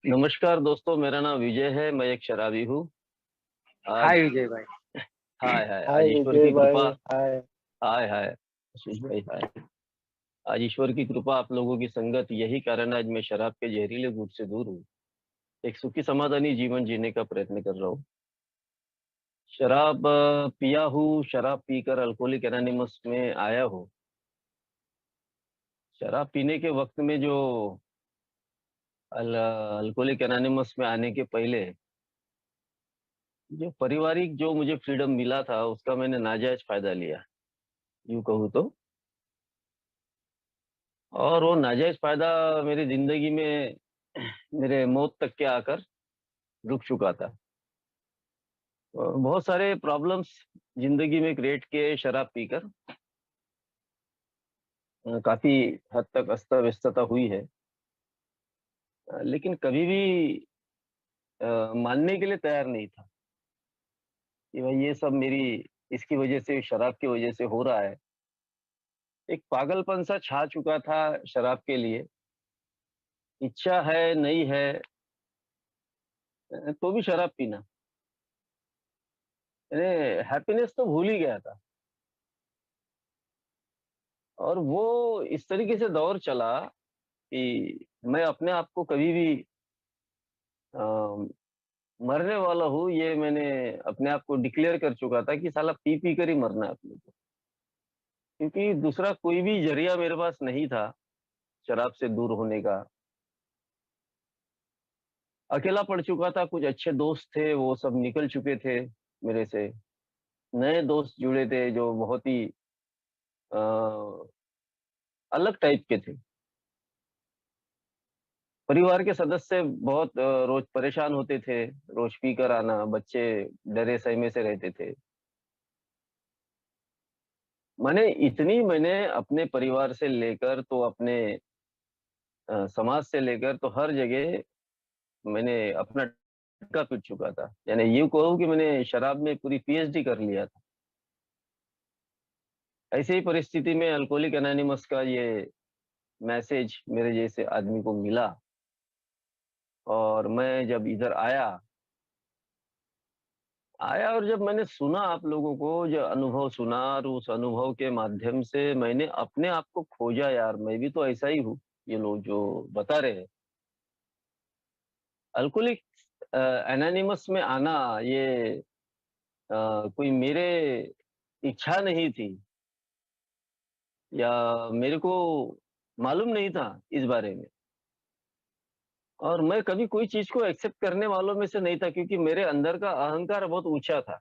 नमस्कार दोस्तों, मेरा नाम विजय है, मैं एक शराबी हूँ। आज हाय विजय भाई। हाय, हाय, हाय आज ईश्वर विजय की कृपा। भाई। हाय। हाय, हाय, आशीष भाई, हाय। आज ईश्वर की कृपा, आप लोगों की संगत, यही कारण आज मैं शराब के जहरीले घूंट से दूर हूँ। एक सुखी समाधानी जीवन जीने का प्रयत्न कर रहा हूँ। शराब पिया हूँ, शराब पीकर अल्कोहलिक एनोनिमस में आया हूँ। शराब पीने के वक़्त में जो अल्कोहलिक एनोनिमस में आने के पहले जो पारिवारिक जो मुझे फ्रीडम मिला था, उसका मैंने नाजायज़ फ़ायदा लिया, यूँ कहूँ तो। और वो नाजायज़ फ़ायदा मेरी ज़िंदगी में मेरे मौत तक के आकर रुक चुका था। बहुत सारे प्रॉब्लम्स ज़िंदगी में क्रिएट किए शराब पीकर। काफ़ी हद तक अस्त-व्यस्तता हुई है। लेकिन कभी भी मानने के लिए तैयार नहीं था कि भाई ये सब मेरी इसकी वज़ह से, शराब की वज़ह से हो रहा है। एक पागलपन-सा छा चुका था शराब के लिए। इच्छा है, नहीं है, तो भी शराब पीना। यानी हैप्पीनेस तो भूल ही गया था। और वो इस तरीके से दौर चला कि मैं अपने आप को कभी भी अ, मरने वाला हूँ, ये मैंने अपने आप को डिक्लेयर कर चुका था कि साला पी-पी कर ही मरना है अपने को। क्योंकि दूसरा कोई भी ज़रिया मेरे पास नहीं था शराब से दूर होने का। अकेला पड़ चुका था, कुछ अच्छे दोस्त थे, वो सब निकल चुके थे मेरे से। नए दोस्त जुड़े थे जो बहुत ही अ, अलग टाइप के थे। परिवार के सदस्य बहुत रोज़ परेशान होते थे, रोज़ पी कर आना, बच्चे डरे सहमे से रहते थे। मैंने अपने परिवार से लेकर तो अपने समाज से लेकर तो हर जगह मैंने अपना डंका पीट चुका था। यानी यूँ कहूँ कि मैंने शराब में पूरी पीएचडी कर लिया था। ऐसी ही परिस्थिति में अल्कोहलिक एनोनिमस का ये मैसेज मेरे जैसे आदमी को मिला और मैं जब इधर आया आया और जब मैंने सुना आप लोगों को जो अनुभव सुना और उस अनुभव के माध्यम से मैंने अपने आप को खोजा यार, मैं भी तो ऐसा ही हूँ, ये लोग जो बता रहे हैं। अल्कोहलिक एनोनिमस में आना ये कोई मेरे इच्छा नहीं थी या मेरे को मालूम नहीं था इस बारे में। और मैं कभी कोई चीज़ को एक्सेप्ट करने वालों में से नहीं था क्योंकि मेरे अंदर का अहंकार बहुत ऊँचा था।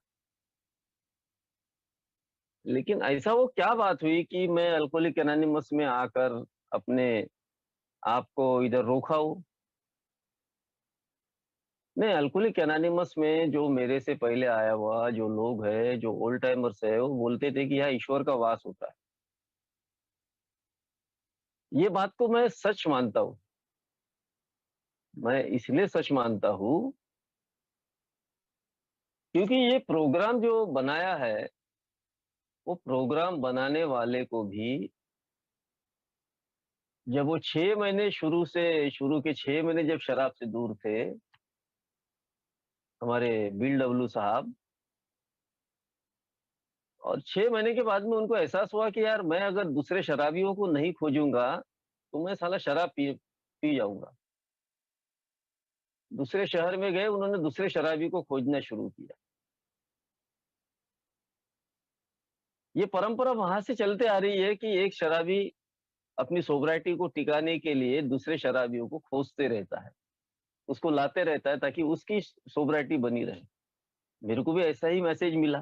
लेकिन ऐसा वो क्या बात हुई कि मैं अल्कोहलिक एनोनिमस में आकर अपने आप को इधर रोका हूँ। नहीं, अल्कोहलिक एनोनिमस में जो मेरे से पहले आया हुआ जो लोग हैं, जो ओल्ड टाइमर्स हैं, वो बोलते थे कि यहाँ ईश्वर का वास होता है। ये बात को मैं सच मानता हूँ। मैं इसलिए सच मानता हूँ क्योंकि ये प्रोग्राम जो बनाया है, वो प्रोग्राम बनाने वाले को भी जब वो 6 महीने शुरू के 6 महीने जब शराब से दूर थे, हमारे बिल डब्लू साहब, और 6 महीने के बाद में उनको एहसास हुआ कि यार मैं अगर दूसरे शराबियों को नहीं खोजूँगा, तो मैं साला शराब पी पी जाऊँगा। दूसरे शहर में गए, उन्होंने दूसरे शराबी को खोजना शुरू किया। ये परंपरा वहाँ से चलते आ रही है कि एक शराबी अपनी सोब्रिटी को टिकाने के लिए दूसरे शराबियों को खोजते रहता है, उसको लाते रहता है ताकि उसकी सोब्रिटी बनी रहे। मेरे को भी ऐसा ही मैसेज मिला।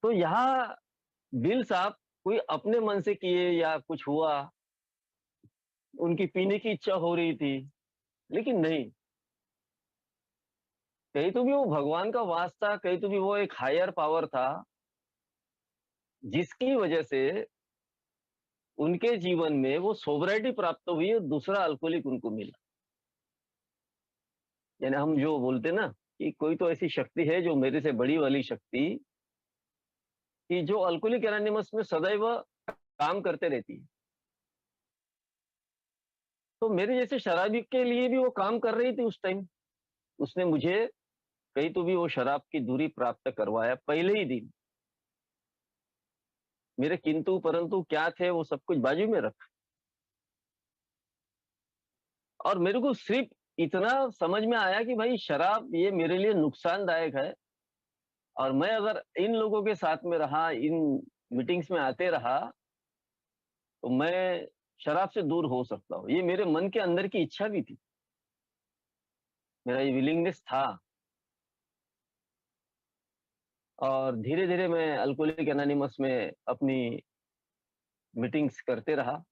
तो यहाँ बिल साहब कोई अपने मन से किए या कुछ हुआ, उनकी पीने की इच्छा हो रही थी, लेकिन नहीं, कहीं तो भी वो भगवान का वास था, कहीं तो भी वो एक हायर पावर था, जिसकी वजह से उनके जीवन में वो सोब्रिटी प्राप्त हुई और दूसरा अल्कोहलिक उनको मिला। यानी हम जो बोलते हैं ना कि कोई तो ऐसी शक्ति है जो मेरे से बड़ी वाली शक्ति, कि जो अल्कोहलिक एनोनिमस में सदैव काम करते रहती है। तो मेरे जैसे शराबी के लिए भी वो काम कर रही थी उस टाइम। उसने मुझे कहीं तो भी वो शराब की दूरी प्राप्त करवाया पहले ही दिन। मेरे किंतु परंतु क्या थे वो सब कुछ बाजू में रखा और मेरे को सिर्फ़ इतना समझ में आया कि भाई शराब ये मेरे लिए नुकसानदायक है और मैं अगर इन लोगों के साथ में रहा, इन मीटिंग्स में आते रहा, तो मैं शराब से दूर हो सकता हूँ। ये मेरे मन के अंदर की इच्छा भी थी, मेरा ये विलिंगनेस था और धीरे-धीरे मैं अल्कोहलिक एनोनिमस में अपनी मीटिंग्स करते रहा,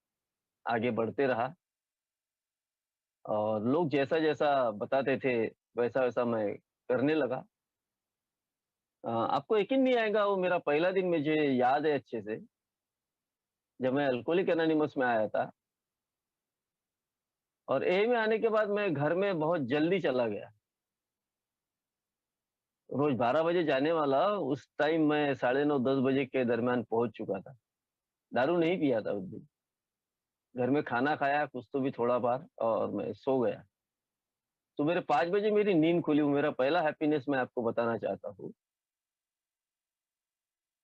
आगे बढ़ते रहा और लोग जैसा-जैसा बताते थे, वैसा-वैसा मैं करने लगा। आपको यकीन नहीं आएगा वो मेरा पहला दिन मुझे याद है अच्छे से, जब मैं अल्कोहलिक एनोनिमस में आया था और एए में आने के बाद मैं घर में बहुत जल्दी चला गया। रोज़ 12 बजे जाने वाला, उस टाइम मैं साढ़े 9 10 बजे के दरमियान पहुँच चुका था। दारू नहीं पिया था उस दिन। घर में खाना खाया, कुछ तो भी थोड़ा बहुत और मैं सो गया। सुबेरे 5 बजे मेरी नींद खुली, वो मेरा पहला हैप्पीनेस मैं आपको बताना चाहता हूँ।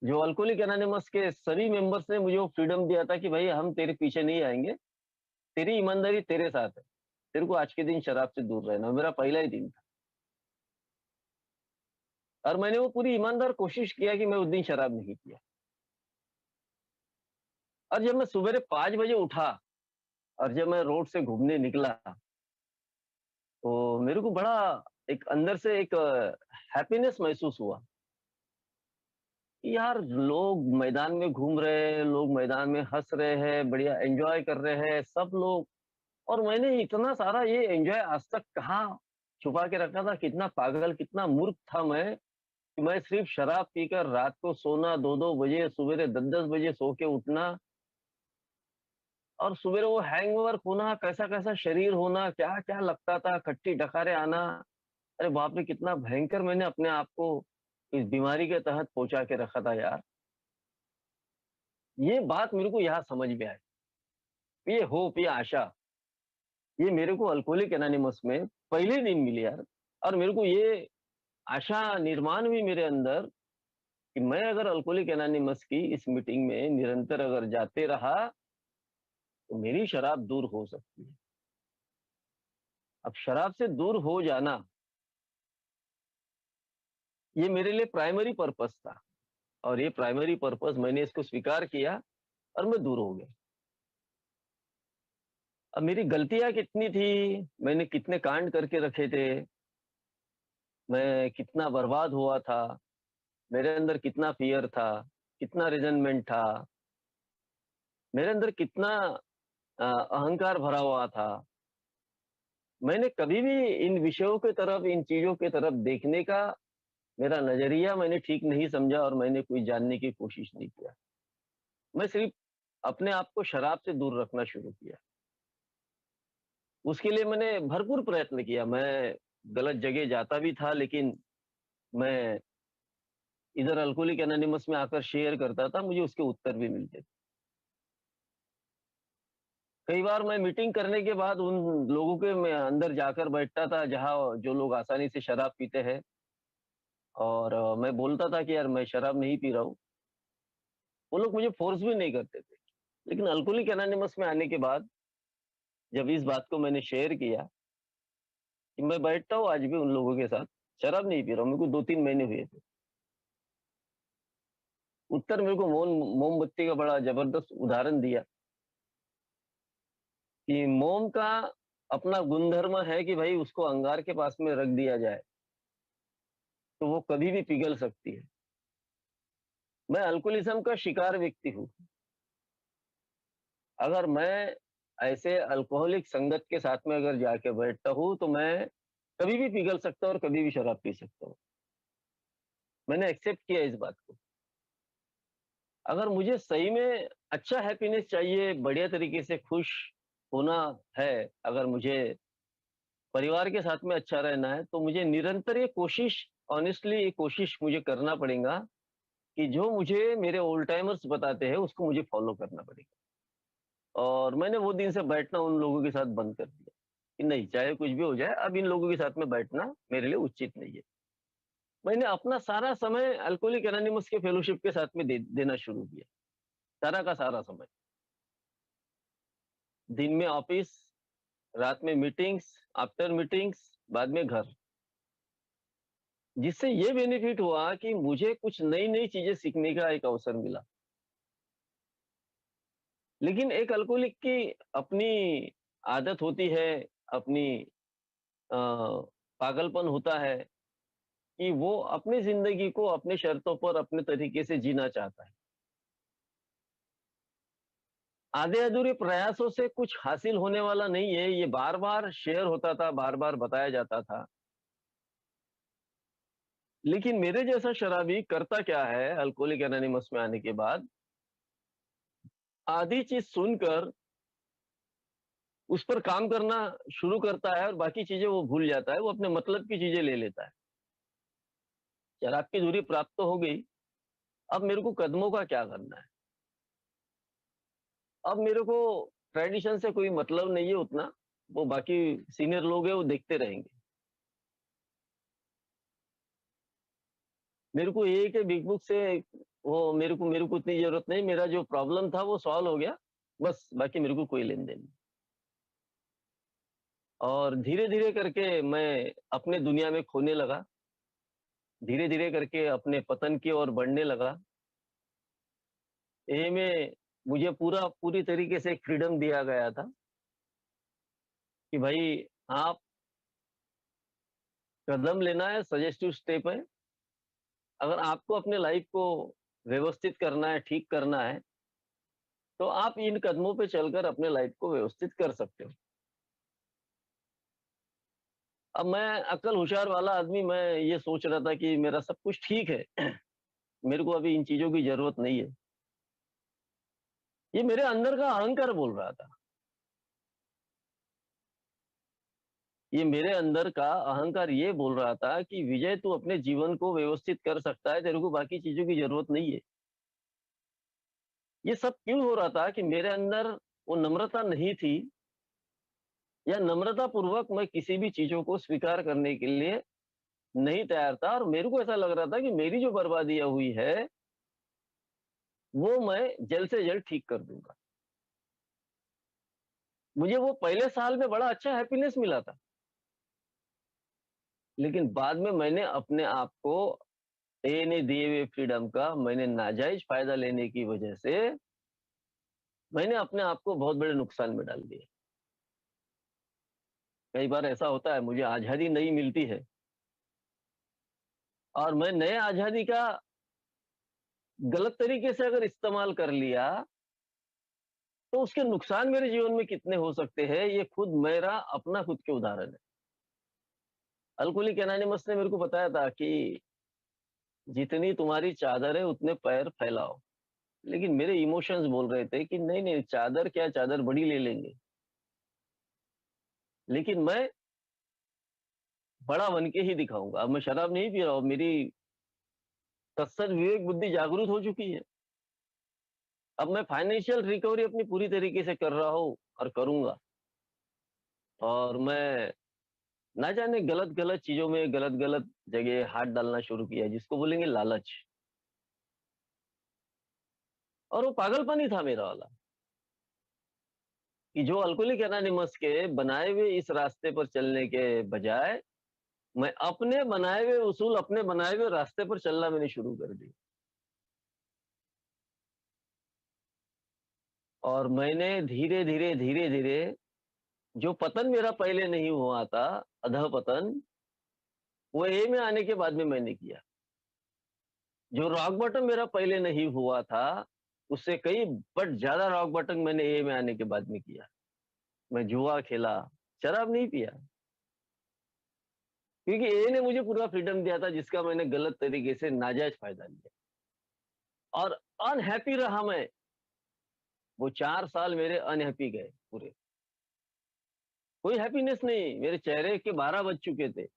जो अल्कोहलिक एनोनिमस के सभी मेंबर्स ने मुझे वो फ्रीडम दिया था कि भाई हम तेरे पीछे नहीं आएँगे, तेरी ईमानदारी तेरे साथ है। तेरे को आज के दिन शराब से दूर रहना, मेरा पहला ही दिन था। और मैंने वो पूरी ईमानदार कोशिश किया कि मैं उस दिन शराब नहीं पिया। और जब मैं सुबेरे 5 बजे उठा और जब मैं रोड से घूमने निकला, तो मेरे को बड़ा एक अंदर से एक हैप्पीनेस महसूस हुआ। कि यार लोग मैदान में घूम रहे हैं, लोग मैदान में हँस रहे हैं, बढ़िया एन्जॉय कर रहे हैं सब लोग और मैंने इतना सारा ये एन्जॉय आज तक कहाँ छुपा के रखा था, कितना पागल, कितना मूर्ख था मैं, कि मैं सिर्फ़ शराब पीकर रात को सोना 2-2 बजे, सवेरे 10-10 बजे सो के उठना और सवेरे वो हैंगओवर होना, कैसा-कैसा शरीर होना, क्या-क्या लगता था, खट्टी डकारें आना। अरे बाप रे! कितना भयंकर मैंने अपने आप को इस बीमारी के तहत पहुँचा के रखा था यार। ये बात मेरे को यहाँ समझ में आई। ये होप, ये आशा, ये मेरे को अल्कोहलिक एनोनिमस में पहले दिन मिली यार और मेरे को ये आशा निर्माण हुई मेरे अंदर कि मैं अगर अल्कोहलिक एनोनिमस की इस मीटिंग में निरंतर अगर जाते रहा, तो मेरी शराब दूर हो सकती है। अब शराब से दूर हो जाना, ये मेरे लिए प्राइमरी पर्पज़ था और ये प्राइमरी पर्पज़ मैंने इसको स्वीकार किया और मैं दूर हो गया। अब मेरी गलतियाँ कितनी थी, मैंने कितने कांड करके रखे थे, मैं कितना बर्बाद हुआ था, मेरे अंदर कितना फ़ियर था, कितना रिज़नमेंट था, मेरे अंदर कितना अहंकार भरा हुआ था। मैंने कभी भी इन विषयों की तरफ, इन चीज़ों की तरफ देखने का मेरा नज़रिया मैंने ठीक नहीं समझा और मैंने कोई जानने की कोशिश नहीं किया। मैं सिर्फ़ अपने आप को शराब से दूर रखना शुरू किया। उसके लिए मैंने भरपूर प्रयत्न किया। मैं गलत जगह जाता भी था लेकिन मैं इधर अल्कोहलिक एनोनिमस में आकर शेयर करता था, मुझे उसके उत्तर भी मिलते थे। कई बार मैं मीटिंग करने के बाद उन लोगों के मैं अंदर जाकर बैठता था जहाँ जो लोग आसानी से शराब पीते हैं और मैं बोलता था कि यार मैं शराब नहीं पी रहा हूँ। वो लोग मुझे फ़ोर्स भी नहीं करते थे। लेकिन अल्कोहलिक एनोनिमस में आने के बाद जब इस बात को मैंने शेयर किया कि मैं बैठता हूँ आज भी उन लोगों के साथ, शराब नहीं पी रहा हूँ, मेरे को 2-3 महीने हुए थे। उत्तर मेरे को मोमबत्ती का बड़ा ज़बरदस्त उदाहरण दिया कि मोम का अपना गुणधर्म है कि भाई उसको अंगार के पास में रख दिया जाए, तो वो कभी भी पिघल सकती है। मैं अल्कोहलिज़्म का शिकार व्यक्ति हूँ। अगर मैं ऐसे अल्कोहलिक संगत के साथ में अगर जाके बैठता हूँ, तो मैं कभी भी पिघल सकता हूँ और कभी भी शराब पी सकता हूँ। मैंने एक्सेप्ट किया इस बात को। अगर मुझे सही में अच्छा हैप्पीनेस चाहिए, बढ़िया तरीके से खुश होना है, अगर मुझे परिवार के साथ में अच्छा रहना है, तो मुझे निरंतर ये कोशिश ऑनेस्टली ये कोशिश मुझे करना पड़ेगा कि जो मुझे मेरे ओल्ड टाइमर्स बताते हैं, उसको मुझे फ़ॉलो करना पड़ेगा। और मैंने वो दिन से बैठना उन लोगों के साथ बंद कर दिया कि नहीं, चाहे कुछ भी हो जाए, अब इन लोगों के साथ में बैठना मेरे लिए उचित नहीं है। मैंने अपना सारा समय अल्कोहलिक एनोनिमस के फेलोशिप के साथ में देना शुरू किया, सारा का सारा समय। दिन में ऑफिस, रात में मीटिंग्स, आफ्टर मीटिंग्स, बाद में घर। जिससे ये बेनिफिट हुआ कि मुझे कुछ नई-नई चीज़ें सीखने का एक अवसर मिला। लेकिन एक अल्कोहलिक की अपनी आदत होती है, अपनी अ, पागलपन होता है कि वो अपनी ज़िंदगी को अपनी शर्तों पर अपने तरीके से जीना चाहता है। आधे-अधूरे प्रयासों से कुछ हासिल होने वाला नहीं है, ये बार-बार शेयर होता था, बार-बार बताया जाता था। लेकिन मेरे जैसा शराबी करता क्या है अल्कोहलिक एनोनिमस में आने के बाद, आधी चीज़ सुनकर उस पर काम करना शुरू करता है और बाकी चीज़ें वो भूल जाता है, वो अपने मतलब की चीज़ें ले लेता है। शराब की दूरी प्राप्त तो हो गई, अब मेरे को कदमों का क्या करना है? अब मेरे को ट्रेडिशन से कोई मतलब नहीं है उतना, वो बाकी सीनियर लोग हैं वो देखते रहेंगे। मेरे को ये है कि बिग बुक से वो मेरे को इतनी ज़रूरत नहीं, मेरा जो प्रॉब्लम था वो सॉल्व हो गया, बस बाकी मेरे को कोई लेन-देन नहीं। और धीरे-धीरे करके मैं अपने दुनिया में खोने लगा, धीरे-धीरे करके अपने पतन की ओर बढ़ने लगा। ये में मुझे पूरी तरीके से एक फ्रीडम दिया गया था कि भाई आप कदम लेना है, सजेस्टिव स्टेप है। अगर आपको अपने लाइफ को व्यवस्थित करना है, ठीक करना है, तो आप इन कदमों पे चलकर अपने लाइफ को व्यवस्थित कर सकते हो। अब मैं अक्ल होशियार वाला आदमी, मैं ये सोच रहा था कि मेरा सब कुछ ठीक है, मेरे को अभी इन चीज़ों की ज़रूरत नहीं है। ये मेरे अंदर का अहंकार बोल रहा था। ये मेरे अंदर का अहंकार ये बोल रहा था कि विजय, तू अपने जीवन को व्यवस्थित कर सकता है, तेरे को बाकी चीज़ों की ज़रूरत नहीं है। ये सब क्यों हो रहा था कि मेरे अंदर वो नम्रता नहीं थी, या नम्रता पूर्वक मैं किसी भी चीज़ों को स्वीकार करने के लिए नहीं तैयार था, और मेरे को ऐसा लग रहा था कि मेरी जो बर्बादियाँ हुई है, वो मैं जल्द से जल्द ठीक कर दूँगा। मुझे वो पहले साल में बड़ा अच्छा हैप्पीनेस मिला था, लेकिन बाद में मैंने अपने आप को ने दिए हुए फ्रीडम का मैंने नाजायज़ फ़ायदा लेने की वजह से मैंने अपने आप को बहुत बड़े नुकसान में डाल दिया। कई बार ऐसा होता है, मुझे आज़ादी नहीं मिलती है और मैं नए आज़ादी का गलत तरीके से अगर इस्तेमाल कर लिया, तो उसके नुकसान मेरे जीवन में कितने हो सकते हैं, ये खुद मेरा अपना खुद के उदाहरण है। अल्कोहलिक एनोनिमस ने मेरे को बताया था कि जितनी तुम्हारी चादर है उतने पैर फैलाओ। लेकिन मेरे इमोशंस बोल रहे थे कि नहीं, नहीं, चादर क्या, चादर बड़ी ले लेंगे। लेकिन मैं बड़ा बन के ही दिखाऊँगा। अब मैं शराब नहीं पी रहा हूँ, मेरी तत्सत विवेक बुद्धि जागरूक हो चुकी है। अब मैं फाइनेंशियल रिकवरी अपनी पूरी तरीके से कर रहा हूँ और करूँगा। और मैं ना जाने गलत-गलत चीज़ों में, गलत-गलत जगह हाथ डालना शुरू किया, जिसको बोलेंगे लालच। और वो पागलपन ही था मेरा वाला, कि जो अल्कोहलिक एनोनिमस के बनाए हुए इस रास्ते पर चलने के बजाय, मैं अपने बनाए हुए उसूल, अपने बनाए हुए रास्ते पर चलना मैंने शुरू कर दिया। और मैंने धीरे-धीरे, धीरे-धीरे जो पतन मेरा पहले नहीं हुआ था, अधःपतन, वो ए में आने के बाद में मैंने किया। जो रॉक बॉटम मेरा पहले नहीं हुआ था, उससे कई बट ज़्यादा रॉक बॉटम मैंने ए में आने के बाद में किया। मैं जुआ खेला, शराब नहीं पिया, क्योंकि ए ने मुझे पूरा फ्रीडम दिया था, जिसका मैंने गलत तरीके से नाजायज़ फ़ायदा लिया और अनहैप्पी रहा मैं। वो 4 साल मेरे अनहैप्पी गए पूरे। कोई हैप्पीनेस नहीं, मेरे चेहरे के 12 बज चुके थे।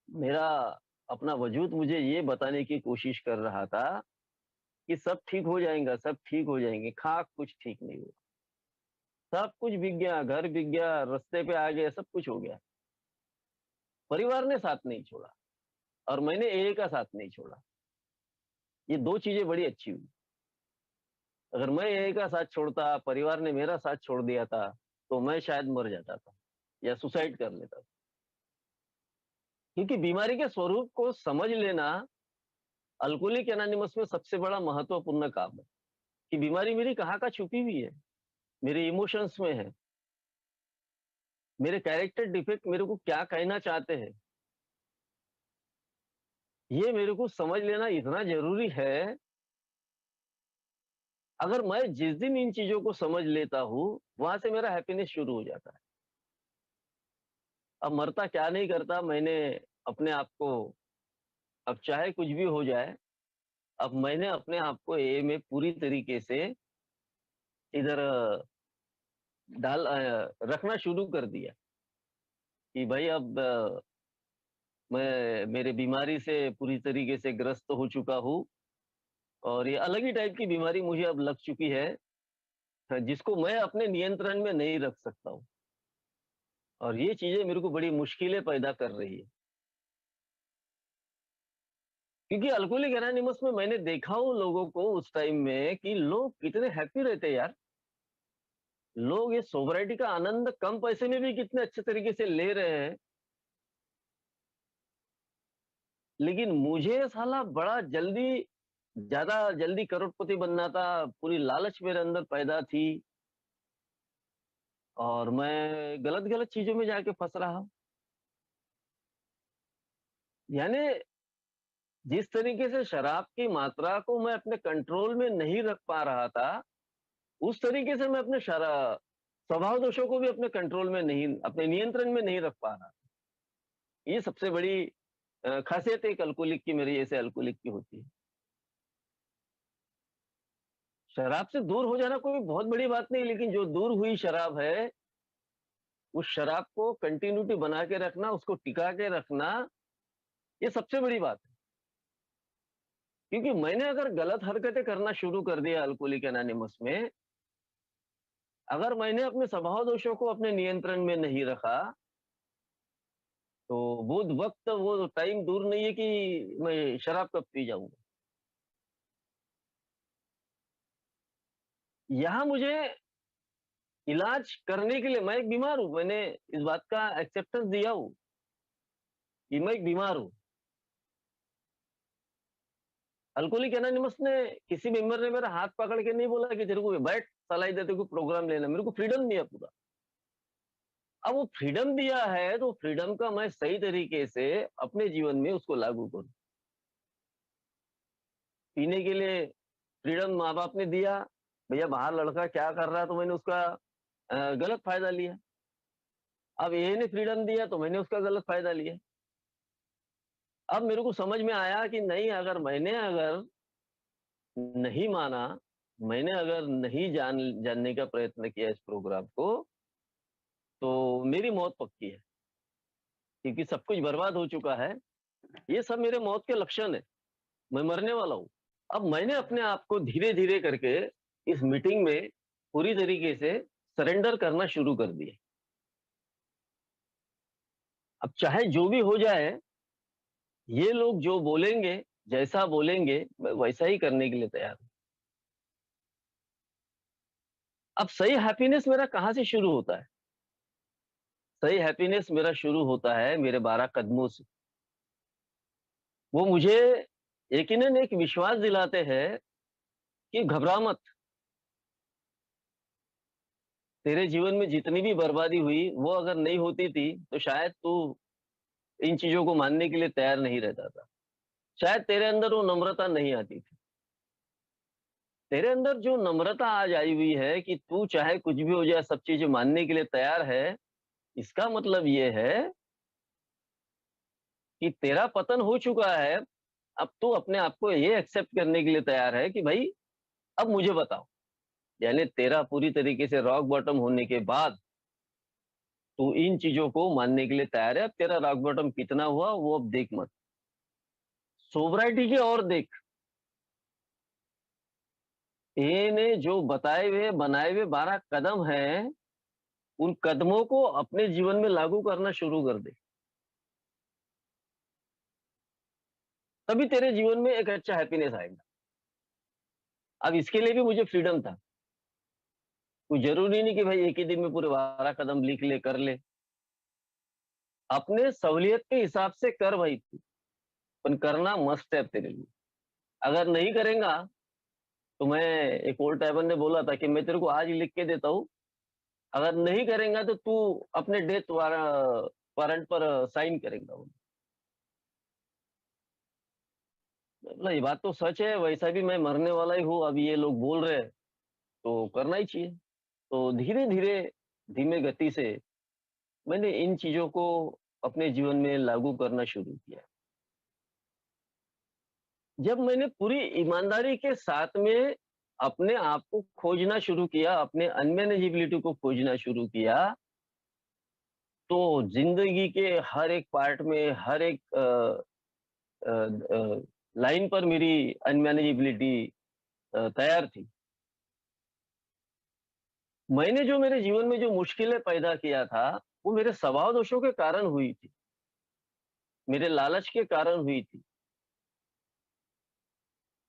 मेरा अपना वजूद मुझे ये बताने की कोशिश कर रहा था कि सब ठीक हो जाएगा, सब ठीक हो जाएंगे, खाक कुछ ठीक नहीं हुआ। सब कुछ बिक गया, घर बिक गया, रास्ते पे आ गए, सब कुछ हो गया। परिवार ने साथ नहीं छोड़ा और मैंने एए का साथ नहीं छोड़ा। ये 2 चीज़ें बड़ी अच्छी हुई। अगर मैं एए का साथ छोड़ता, परिवार ने मेरा साथ छोड़ दिया था, तो मैं शायद मर जाता था या सुसाइड कर लेता था। क्योंकि बीमारी के स्वरूप को समझ लेना अल्कोहलिक एनोनिमस में सबसे बड़ा महत्वपूर्ण काम है, कि बीमारी मेरी कहाँ का छुपी हुई है, मेरे इमोशंस में है, मेरे कैरेक्टर डिफेक्ट मेरे को क्या कहना चाहते हैं। ये मेरे को समझ लेना इतना ज़रूरी है। अगर मैं जिस दिन इन चीज़ों को समझ लेता हूँ, वहाँ से मेरा हैप्पीनेस शुरू हो जाता है। अब मरता क्या नहीं करता, मैंने अपने आप को, अब चाहे कुछ भी हो जाए, अब मैंने अपने आप को एए में पूरी तरीके से इधर रखना शुरू कर दिया कि भाई अब मैं मेरे बीमारी से पूरी तरीके से ग्रस्त हो चुका हूँ और ये अलग ही टाइप की बीमारी मुझे अब लग चुकी है, जिसको मैं अपने नियंत्रण में नहीं रख सकता हूँ और ये चीज़ें मेरे को बड़ी मुश्किलें पैदा कर रही है। क्योंकि अल्कोहलिक एनोनिमस में मैंने देखा हूँ लोगों को उस टाइम में कि लोग कितने हैप्पी रहते हैं यार। लोग ये सोबरिटी का आनंद कम पैसे में भी कितने अच्छे तरीके से ले रहे हैं। लेकिन मुझे साला बड़ा जल्दी, ज़्यादा जल्दी करोड़पति बनना था, पूरी लालच मेरे अंदर पैदा थी और मैं गलत-गलत चीज़ों में जाके फँस रहा हूँ। यानी जिस तरीके से शराब की मात्रा को मैं अपने कंट्रोल में नहीं रख पा रहा था, उस तरीके से मैं अपने स्वभाव दोषों को भी अपने कंट्रोल में नहीं, अपने नियंत्रण में नहीं रख पा रहा। ये सबसे बड़ी खासियत एक अल्कोहलिक की, मेरे जैसे अल्कोहलिक की होती है। शराब से दूर हो जाना कोई बहुत बड़ी बात नहीं, लेकिन जो दूर हुई शराब है, उस शराब को कंटिन्यूटी बना के रखना, उसको टिका के रखना, ये सबसे बड़ी बात है। क्योंकि मैंने अगर गलत हरकतें करना शुरू कर दिया अल्कोहलिक एनोनिमस में, अगर मैंने अपने स्वभाव दोषों को अपने नियंत्रण में नहीं रखा, तो वो वक़्त, वो टाइम दूर नहीं है कि मैं शराब कब पी जाऊँगा। यहाँ मुझे इलाज करने के लिए, मैं एक बीमार हूँ, मैंने इस बात का एक्सेप्टेंस दिया हूँ कि मैं एक बीमार हूँ। अल्कोहलिक एनोनिमस ने, किसी मेंबर ने मेरा हाथ पकड़ के नहीं बोला कि तेरे को बैठ साला इधर तेरे को प्रोग्राम लेना, मेरे को फ्रीडम दिया पूरा। अब वो फ्रीडम दिया है तो फ्रीडम का मैं सही तरीके से अपने जीवन में उसको लागू करूँ। पीने के लिए फ्रीडम माँ-बाप ने दिया, भैया बाहर लड़का क्या कर रहा है तो मैंने उसका गलत फ़ायदा लिया। अब एए ने फ्रीडम दिया तो मैंने उसका गलत फ़ायदा लिया। अब मेरे को समझ में आया कि नहीं, अगर मैंने अगर नहीं माना, मैंने अगर नहीं जानने का प्रयत्न किया इस प्रोग्राम को, तो मेरी मौत पक्की है, क्योंकि सब कुछ बर्बाद हो चुका है। ये सब मेरे मौत के लक्षण है, मैं मरने वाला हूँ। अब मैंने अपने आप को धीरे-धीरे करके इस मीटिंग में पूरी तरीके से सरेंडर करना शुरू कर दिया। अब चाहे जो भी हो जाए, ये लोग जो बोलेंगे, जैसा बोलेंगे, मैं वैसा ही करने के लिए तैयार हूँ। अब सही हैप्पीनेस मेरा कहाँ से शुरू होता है? सही हैप्पीनेस मेरा शुरू होता है मेरे 12 कदमों से। वो मुझे यकीनन एक विश्वास दिलाते हैं कि घबरा मत, तेरे जीवन में जितनी भी बर्बादी हुई, वो अगर नहीं होती थी, तो शायद तू इन चीज़ों को मानने के लिए तैयार नहीं रहता था। शायद तेरे अंदर वो नम्रता नहीं आती थी। तेरे अंदर जो नम्रता आज आई हुई है कि तू चाहे कुछ भी हो जाए, सब चीज़ें मानने के लिए तैयार है, इसका मतलब ये है कि तेरा पतन हो चुका है, अब तू अपने आप को ये एक्सेप्ट करने के लिए तैयार है कि भई अब मुझे बताओ। यानी तेरा पूरी तरीके से रॉक बॉटम होने के बाद, तू इन चीज़ों को मानने के लिए तैयार है। अब तेरा रॉक बॉटम कितना हुआ, वो अब देख मत। सोब्राइटी की ओर देख। इन्हें जो बताए हुए, बनाए हुए 12 कदम हैं, उन कदमों को अपने जीवन में लागू करना शुरू कर दे। तभी तेरे जीवन में एक अच्छा हैप्पीनेस आएगा। अब इसके लिए भी मुझे फ्रीडम था। कोई ज़रूरी नहीं कि भाई एक ही दिन में पूरे 12 कदम लिख ले, कर ले। अपने सहूलियत के हिसाब से कर भाई तू, पर करना मस्ट है तेरे लिए। अगर नहीं करेगा, तो मैं एक ओल्ड टाइमर ने बोला था कि मैं तेरे को आज ही लिख के देता हूँ, अगर नहीं करेगा तो तू अपने डेथ वारंट पर साइन करेगा वो। बोला ये बात तो सच है, वैसा भी मैं मरने वाला ही हूँ, अभी ये लोग बोल रहे हैं, तो करना ही चाहिए। तो धीरे-धीरे, धीमे गति से मैंने इन चीज़ों को अपने जीवन में लागू करना शुरू किया। जब मैंने पूरी ईमानदारी के साथ में अपने आप को खोजना शुरू किया, अपने अनमैनेजेबिलिटी को खोजना शुरू किया, तो ज़िंदगी के हर एक पार्ट में, हर एक अ लाइन पर मेरी अनमैनेजेबिलिटी तैयार थी। मैंने जो मेरे जीवन में जो मुश्किलें पैदा किया था, वो मेरे स्वभाव दोषों के कारण हुई थी, मेरे लालच के कारण हुई थी।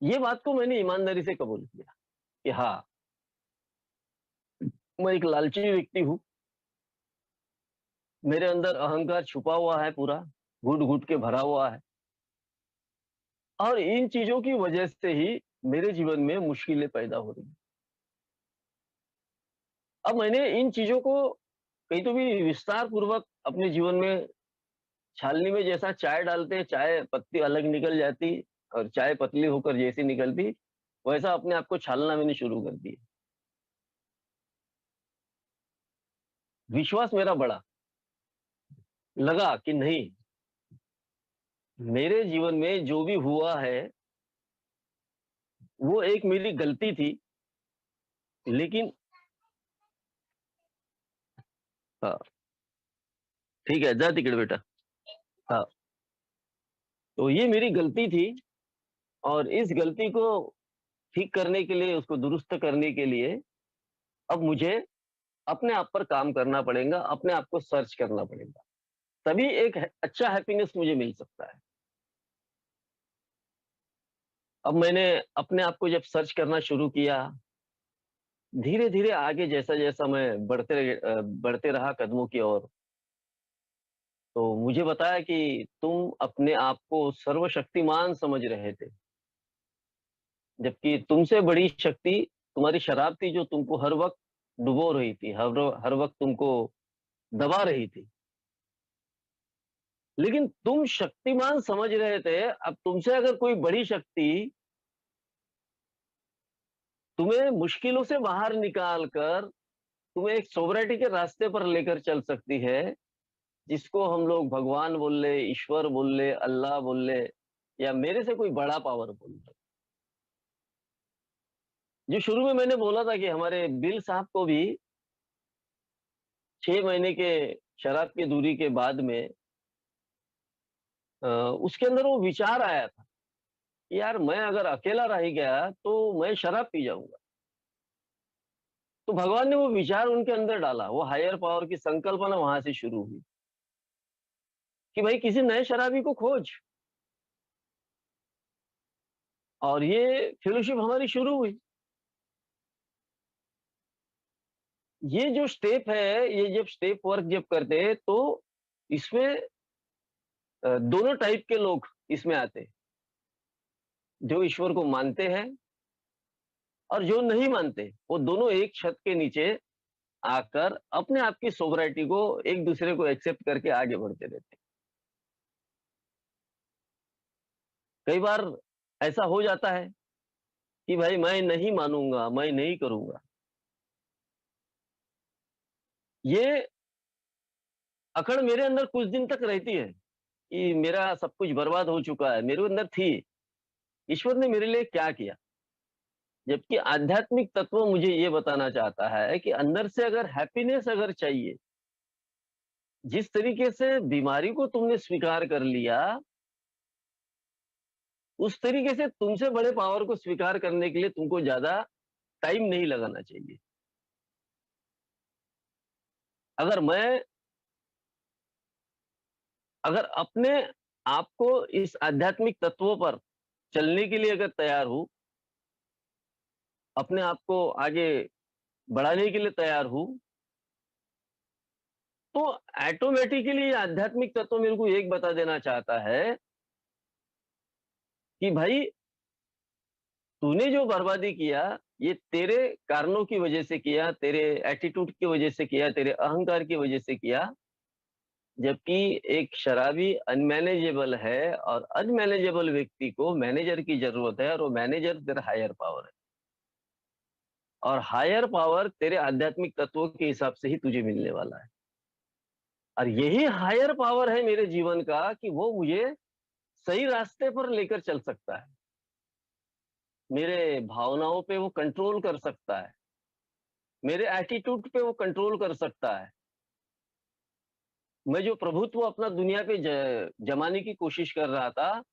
ये बात को मैंने ईमानदारी से कबूल किया कि हाँ, मैं एक लालची व्यक्ति हूँ, मेरे अंदर अहंकार छुपा हुआ है पूरा, घुट-घुट के भरा हुआ है और इन चीज़ों की वजह से ही मेरे जीवन में मुश्किलें पैदा हो रही हैं। अब मैंने इन चीज़ों को कहीं तो भी विस्तार पूर्वक अपने जीवन में छालनी में जैसा चाय डालते, चाय पत्ती अलग निकल जाती और चाय पतली होकर जैसी निकलती, वैसा अपने आप को छालना मैंने शुरू कर दिया। विश्वास मेरा बढ़ा, लगा कि नहीं, मेरे जीवन में जो भी हुआ है, वो एक मेरी गलती थी, लेकिन हाँ, ठीक है, जा तिकडे बेटा। हाँ, तो ये मेरी गलती थी और इस गलती को ठीक करने के लिए, उसको दुरुस्त करने के लिए, अब मुझे अपने आप पर काम करना पड़ेगा, अपने आप को सर्च करना पड़ेगा। तभी एक अच्छा हैप्पीनेस मुझे मिल सकता है। अब मैंने अपने आप को जब सर्च करना शुरू किया, धीरे-धीरे आगे जैसा-जैसा मैं बढ़ते रहा कदमों की ओर, तो मुझे बताया कि तुम अपने आप को सर्वशक्तिमान समझ रहे थे, जबकि तुमसे बड़ी शक्ति तुम्हारी शराब थी जो तुमको हर वक़्त डुबो रही थी, हर वक़्त तुमको दबा रही थी। लेकिन तुम शक्तिमान समझ रहे थे, अब तुमसे अगर कोई बड़ी शक्ति तुम्हें मुश्किलों से बाहर निकाल कर तुम्हें एक सोवरेटी के रास्ते पर लेकर चल सकती है, जिसको हम लोग भगवान बोल ले, ईश्वर बोल ले, अल्लाह बोल ले या मेरे से कोई बड़ा पावर बोल ले। जो शुरू में मैंने बोला था कि हमारे बिल साहब को भी 6 महीने के शराब की दूरी के बाद में उसके अंदर वो विचार आया था, कि यार मैं अगर अकेला रह गया, तो मैं शराब पी जाऊँगा। तो भगवान ने वो विचार उनके अंदर डाला, वो हायर पावर की संकल्पना वहाँ से शुरू हुई, कि भाई किसी नए शराबी को खोज और ये फेलोशिप हमारी शुरू हुई। ये जो स्टेप है, ये जब स्टेप वर्क जब करते हैं, तो इसमें दोनों टाइप के लोग इसमें आते हैं, जो ईश्वर को मानते हैं और जो नहीं मानते, वो दोनों एक छत के नीचे आकर अपने आप की सोवरेटी को एक-दूसरे को एक्सेप्ट करके आगे बढ़ते रहते हैं। कई बार ऐसा हो जाता है कि भाई मैं नहीं मानूँगा, मैं नहीं करूँगा। ये अकड़ मेरे अंदर कुछ दिन तक रहती है, कि मेरा सब कुछ बर्बाद हो चुका है, मेरे अंदर थी, ईश्वर ने मेरे लिए क्या किया? जबकि आध्यात्मिक तत्व मुझे ये बताना चाहता है कि अंदर से अगर हैप्पीनेस अगर चाहिए, जिस तरीके से बीमारी को तुमने स्वीकार कर लिया, उस तरीके से तुमसे बड़े पावर को स्वीकार करने के लिए तुमको ज़्यादा टाइम नहीं लगाना चाहिए। अगर मैं अगर अपने आप को इस आध्यात्मिक तत्वों पर चलने के लिए अगर तैयार हूँ, अपने आप को आगे बढ़ाने के लिए तैयार हूँ, तो ऑटोमैटिकली ये आध्यात्मिक तत्व मेरे को एक बता देना चाहता है कि भाई तूने जो बर्बादी किया, ये तेरे कारणों की वजह से किया, तेरे एटीट्यूड की वजह से किया, तेरे अहंकार की वजह से किया। जबकि एक शराबी अनमैनेजेबल है और अनमैनेजेबल व्यक्ति को मैनेजर की ज़रूरत है और वो मैनेजर तेरा हायर पावर है। और हायर पावर तेरे आध्यात्मिक तत्वों के हिसाब से ही तुझे मिलने वाला है। और यही हायर पावर है मेरे जीवन का कि वो मुझे सही रास्ते पर लेकर चल सकता है। मेरे भावनाओं पे वो कंट्रोल कर सकता है। मेरे एटीट्यूड पे वो कंट्रोल कर सकता है। मैं जो प्रभुत्व अपना दुनिया पे जमाने की कोशिश कर रहा था,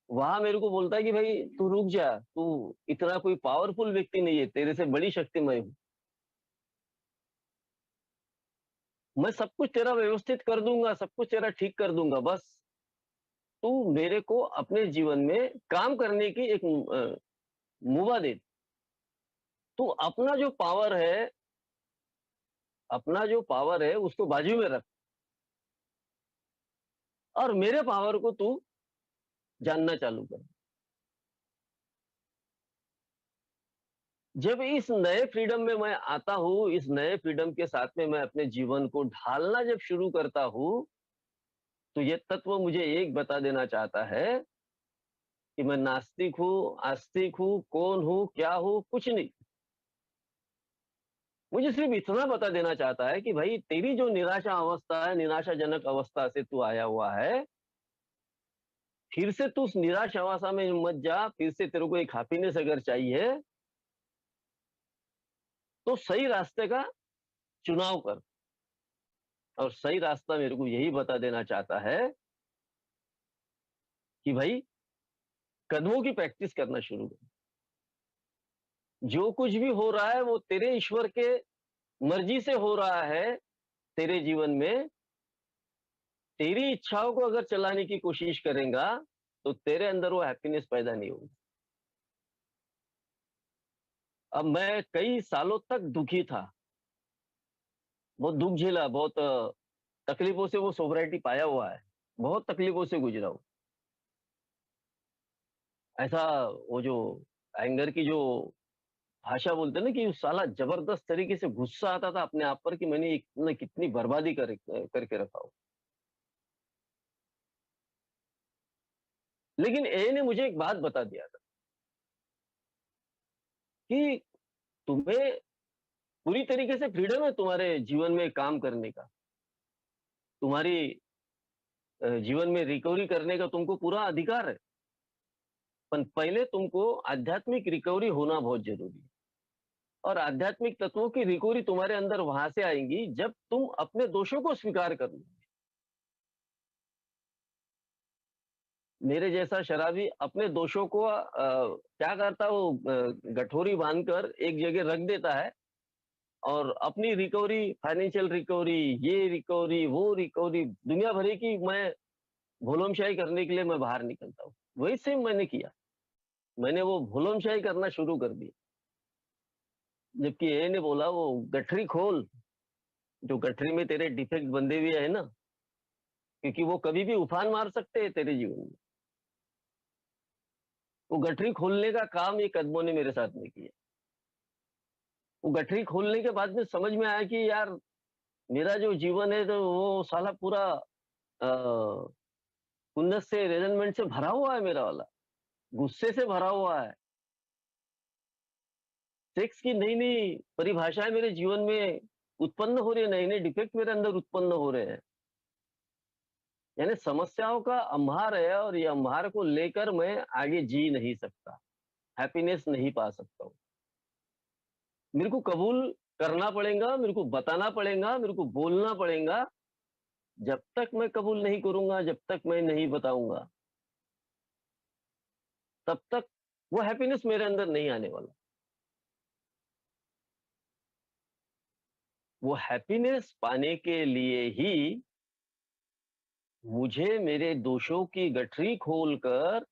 वहाँ मेरे को बोलता है कि भाई तू रुक जा, तू इतना कोई पावरफुल व्यक्ति नहीं है, तेरे से बड़ी शक्ति मैं हूँ। मैं सब कुछ तेरा व्यवस्थित कर दूँगा, सब कुछ तेरा ठीक कर दूँगा, बस तू मेरे को अपने जीवन में काम करने की एक मुभा दे। तू अपना जो पावर है उसको बाजू में रख और मेरे पावर को तू जानना चालू कर। जब इस नए फ्रीडम में मैं आता हूँ, इस नए फ्रीडम के साथ में मैं अपने जीवन को ढालना जब शुरू करता हूँ, तो ये तत्व मुझे एक बता देना चाहता है कि मैं नास्तिक हूँ, आस्तिक हूँ, कौन हूँ, क्या हूँ, कुछ नहीं। मुझे सिर्फ इतना बता देना चाहता है कि भाई तेरी जो निराशा अवस्था है, निराशाजनक अवस्था से तू आया हुआ है, फिर से तू उस निराश अवस्था में मत जा, फिर से तेरे को एक हैप्पीनेस अगर चाहिए, तो सही रास्ते का चुनाव कर। और सही रास्ता मेरे को यही बता देना चाहता है कि भाई कदमों की प्रैक्टिस करना शुरू कर। जो कुछ भी हो रहा है वो तेरे ईश्वर के मर्जी से हो रहा है तेरे जीवन में। तेरी इच्छाओं को अगर चलाने की कोशिश करेगा, तो तेरे अंदर वो हैप्पीनेस पैदा नहीं होगी। अब मैं कई सालों तक दुखी था, बहुत दुःख झेला, बहुत तकलीफों से वो सोब्राइटी पाया हुआ है, बहुत तकलीफों से गुजरा हूँ। ऐसा वो जो एंगर की जो भाषा बोलते हैं ना कि साला जबरदस्त तरीके से गुस्सा आता था अपने आप पर कि मैंने कितनी बर्बादी करके रखा हो। लेकिन ए ने मुझे एक बात बता दिया था कि तुम्हें पूरी तरीके से फ्रीडम है तुम्हारे जीवन में काम करने का। तुम्हारी जीवन में रिकवरी करने का तुमको पूरा अधिकार है। पर पहले तुमको आध्यात्मिक रिकवरी होना बहुत जरूरी है। और आध्यात्मिक तत्वों की रिकवरी तुम्हारे अंदर वहां से आएगी जब तुम अपने दोषों को स्वीकार कर लो। मेरे जैसा शराबी अपने दोषों को क्या करता, वो गठोरी बांधकर एक जगह रख देता है और अपनी रिकवरी, फाइनेंशियल रिकवरी, ये रिकवरी, वो रिकवरी, दुनिया भरी की मैं भोलमशाही करने के लिए मैं बाहर निकलता हूँ। वही सेम मैंने किया। मैंने वो भोलमशाही करना शुरू कर दी। जबकि ए ने बोला वो गठरी खोल, जो गठरी में तेरे डिफेक्ट बंधे हुए है ना, क्योंकि वो कभी भी उफान मार सकते हैं तेरे जीवन में। वो गठरी खोलने का काम ये कदमों ने मेरे साथ में किया। वो गठरी खोलने के बाद में समझ में आया कि यार मेरा जो जीवन है तो वो साला पूरा खुन्नस से, रेजनमेंट से भरा हुआ है मेरा वाला, गुस्से से भरा हुआ है। सेक्स की नई नई परिभाषाएं मेरे जीवन में उत्पन्न हो रही है, नए नए डिफेक्ट मेरे अंदर उत्पन्न हो रहे हैं। यानी समस्याओं का अंबार है और ये अंबार को लेकर मैं आगे जी नहीं सकता, हैप्पीनेस नहीं पा सकता हूँ। मेरे को कबूल करना पड़ेगा, मेरे को बताना पड़ेगा, मेरे को बोलना पड़ेगा। जब तक मैं कबूल नहीं करूंगा, जब तक मैं नहीं बताऊंगा, तब तक वो हैप्पीनेस मेरे अंदर नहीं आने वाला। वो हैप्पीनेस पाने के लिए ही मुझे मेरे दोषों की गठरी खोलकर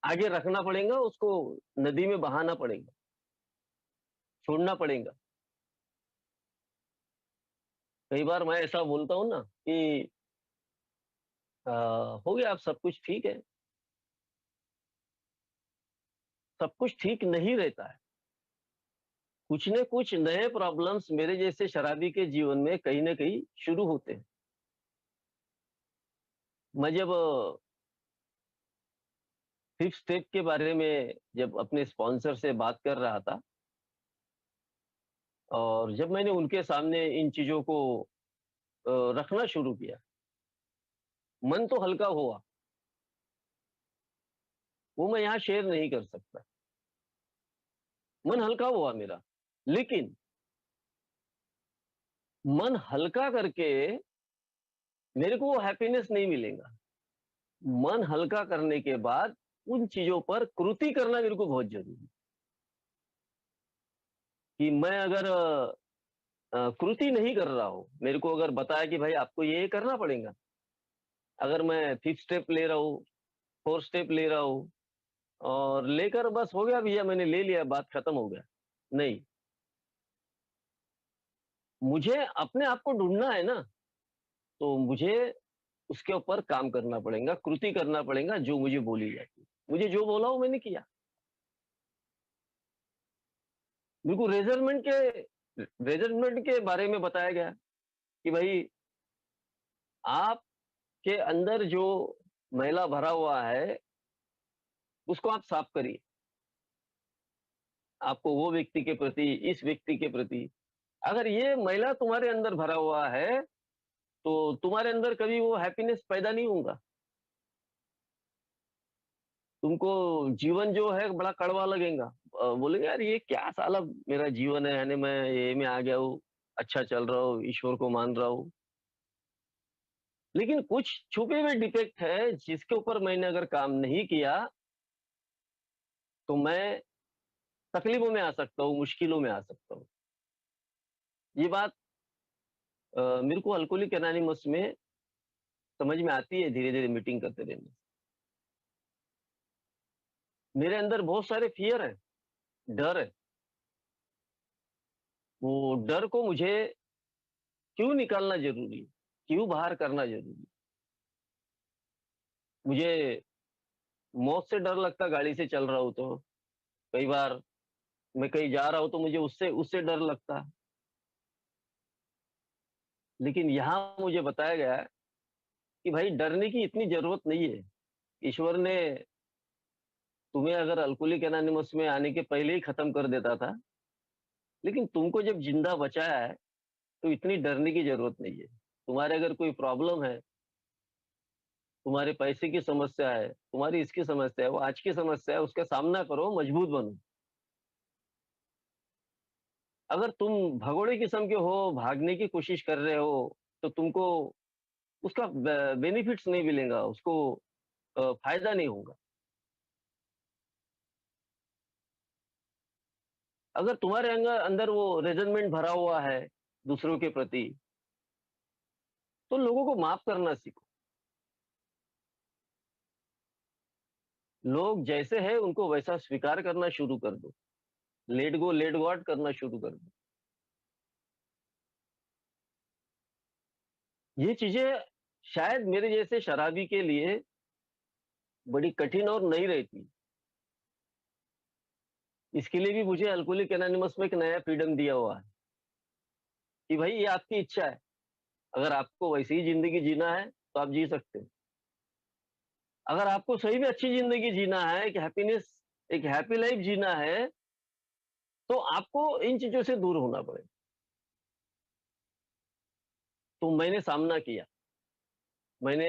आगे रखना पड़ेगा, उसको नदी में बहाना पड़ेगा, छोड़ना पड़ेगा। कई बार मैं ऐसा बोलता हूँ ना कि अ, हो गया, अब सब कुछ ठीक है। सब कुछ ठीक नहीं रहता है। कुछ न कुछ नए प्रॉब्लम्स मेरे जैसे शराबी के जीवन में कहीं न कहीं शुरू होते हैं। मैं जब 5th स्टेप के बारे में जब अपने स्पॉन्सर से बात कर रहा था और जब मैंने उनके सामने इन चीज़ों को रखना शुरू किया, मन तो हल्का हुआ, वो मैं यहाँ शेयर नहीं कर सकता। मन हल्का हुआ मेरा, लेकिन मन हल्का करके मेरे को वो हैप्पीनेस नहीं मिलेगा। मन हल्का करने के बाद उन चीज़ों पर कृति करना मेरे को बहुत ज़रूरी है कि मैं अगर कृति नहीं कर रहा हूँ, मेरे को अगर बताया कि भाई आपको ये करना पड़ेगा। अगर मैं 5th स्टेप ले रहा हूँ, 4th स्टेप ले रहा हूँ और लेकर बस हो गया भैया मैंने ले लिया, बात खत्म हो गया। नहीं, मुझे अपने आप को ढूँढना है ना, तो मुझे उसके ऊपर काम करना पड़ेगा, कृति करना पड़ेगा जो मुझे बोली जाती है। मुझे जो बोला वो मैंने किया। मेरे को रेज़रमेंट के बारे में बताया गया कि भाई आपके अंदर जो मैला भरा हुआ है, उसको आप साफ करिए। आपको वो व्यक्ति के प्रति, इस व्यक्ति के प्रति, अगर ये मैला तुम्हारे अंदर भरा हुआ है, तो तुम्हारे अंदर कभी वो हैप्पीनेस पैदा नहीं होगा। तुमको जीवन जो है बड़ा कड़वा लगेगा। बोलेंगे यार ये क्या साला मेरा जीवन है, यानी मैं ये में आ गया हूँ, अच्छा चल रहा हूँ, ईश्वर को मान रहा हूँ। लेकिन कुछ छुपे हुए डिफेक्ट है जिसके ऊपर मैंने अगर काम नहीं किया, तो मैं तकलीफों में आ सकता हूँ, मुश्किलों में आ सकता हूँ। ये बात मेरे को अल्कोहलिक एनोनिमस में समझ में आती है धीरे-धीरे मीटिंग करते रहने से। मेरे अंदर बहुत सारे फ़ियर हैं, डर है। वो डर को मुझे क्यों निकालना ज़रूरी है? क्यों बाहर करना ज़रूरी है? मुझे मौत से डर लगता गाड़ी से चल रहा हूँ तो, कई बार मैं कहीं जा रहा हूँ तो मुझे उससे उससे डर लगता है। लेकिन यहाँ मुझे बताया गया है कि भाई डरने की इतनी ज़रूरत नहीं है। ईश्वर ने तुम्हें अगर अल्कोहलिक एनोनिमस में आने के पहले ही खत्म कर देता था, लेकिन तुमको जब ज़िंदा बचाया है, तो इतनी डरने की ज़रूरत नहीं है। तुम्हारे अगर कोई प्रॉब्लम है, तुम्हारे पैसे की समस्या है, तुम्हारी इसकी समस्या है, वो आज की समस्या है, उसका सामना करो, मजबूत बनो। अगर तुम भगोड़े किस्म के हो, भागने की कोशिश कर रहे हो, तो तुमको उसका बेनिफिट्स नहीं मिलेगा, उसको फ़ायदा नहीं होगा। अगर तुम्हारे अंदर वो रेज़नमेंट भरा हुआ है दूसरों के प्रति, तो लोगों को माफ़ करना सीखो। लोग जैसे हैं उनको वैसा स्वीकार करना शुरू कर दो। लेट गॉड करना शुरू कर दो। ये चीज़ें शायद मेरे जैसे शराबी के लिए बड़ी कठिन और नई रहती। इसके लिए भी मुझे अल्कोहलिक एनोनिमस में एक नया फ्रीडम दिया हुआ है कि भाई ये आपकी इच्छा है। अगर आपको वैसी ही ज़िंदगी जीना है, तो आप जी सकते हो। अगर आपको सही में अच्छी ज़िंदगी जीना है, एक हैप्पी लाइफ़ जीना है, तो आपको इन चीज़ों से दूर होना पड़ेगा। तो मैंने सामना किया। मैंने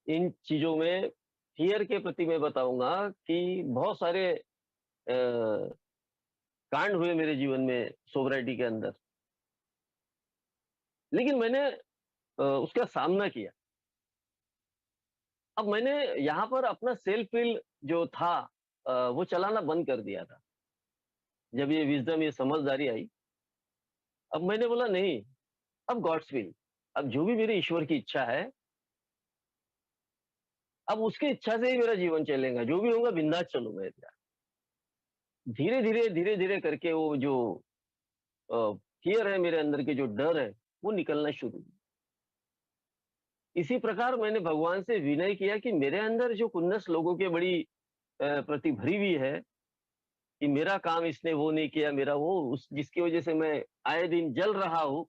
इन चीज़ों में फ़ियर के प्रति मैं बताऊँगा कि बहुत सारे कांड हुए मेरे जीवन में सोब्राइटी के अंदर। लेकिन मैंने उसका सामना किया। अब मैंने यहाँ पर अपना सेल्फ वील जो था वो चलाना बंद कर दिया था। जब ये विज़डम, ये समझदारी आई, अब मैंने बोला नहीं, अब गॉड्स विल, अब जो भी मेरे ईश्वर की इच्छा है, अब उसकी इच्छा से ही मेरा जीवन चलेगा, जो भी होगा बिंदास चलूँगा यार। धीरे-धीरे, धीरे-धीरे करके वो जो अ, फ़ियर है मेरे अंदर के, जो डर है, वो निकलना शुरू हुआ। इसी प्रकार मैंने भगवान से विनय किया कि मेरे अंदर जो खुन्नस लोगों के बड़ी प्रति भरी हुई है, कि मेरा काम इसने वो नहीं किया, मेरा वो उस जिसकी वज़ह से मैं आए दिन जल रहा हूँ,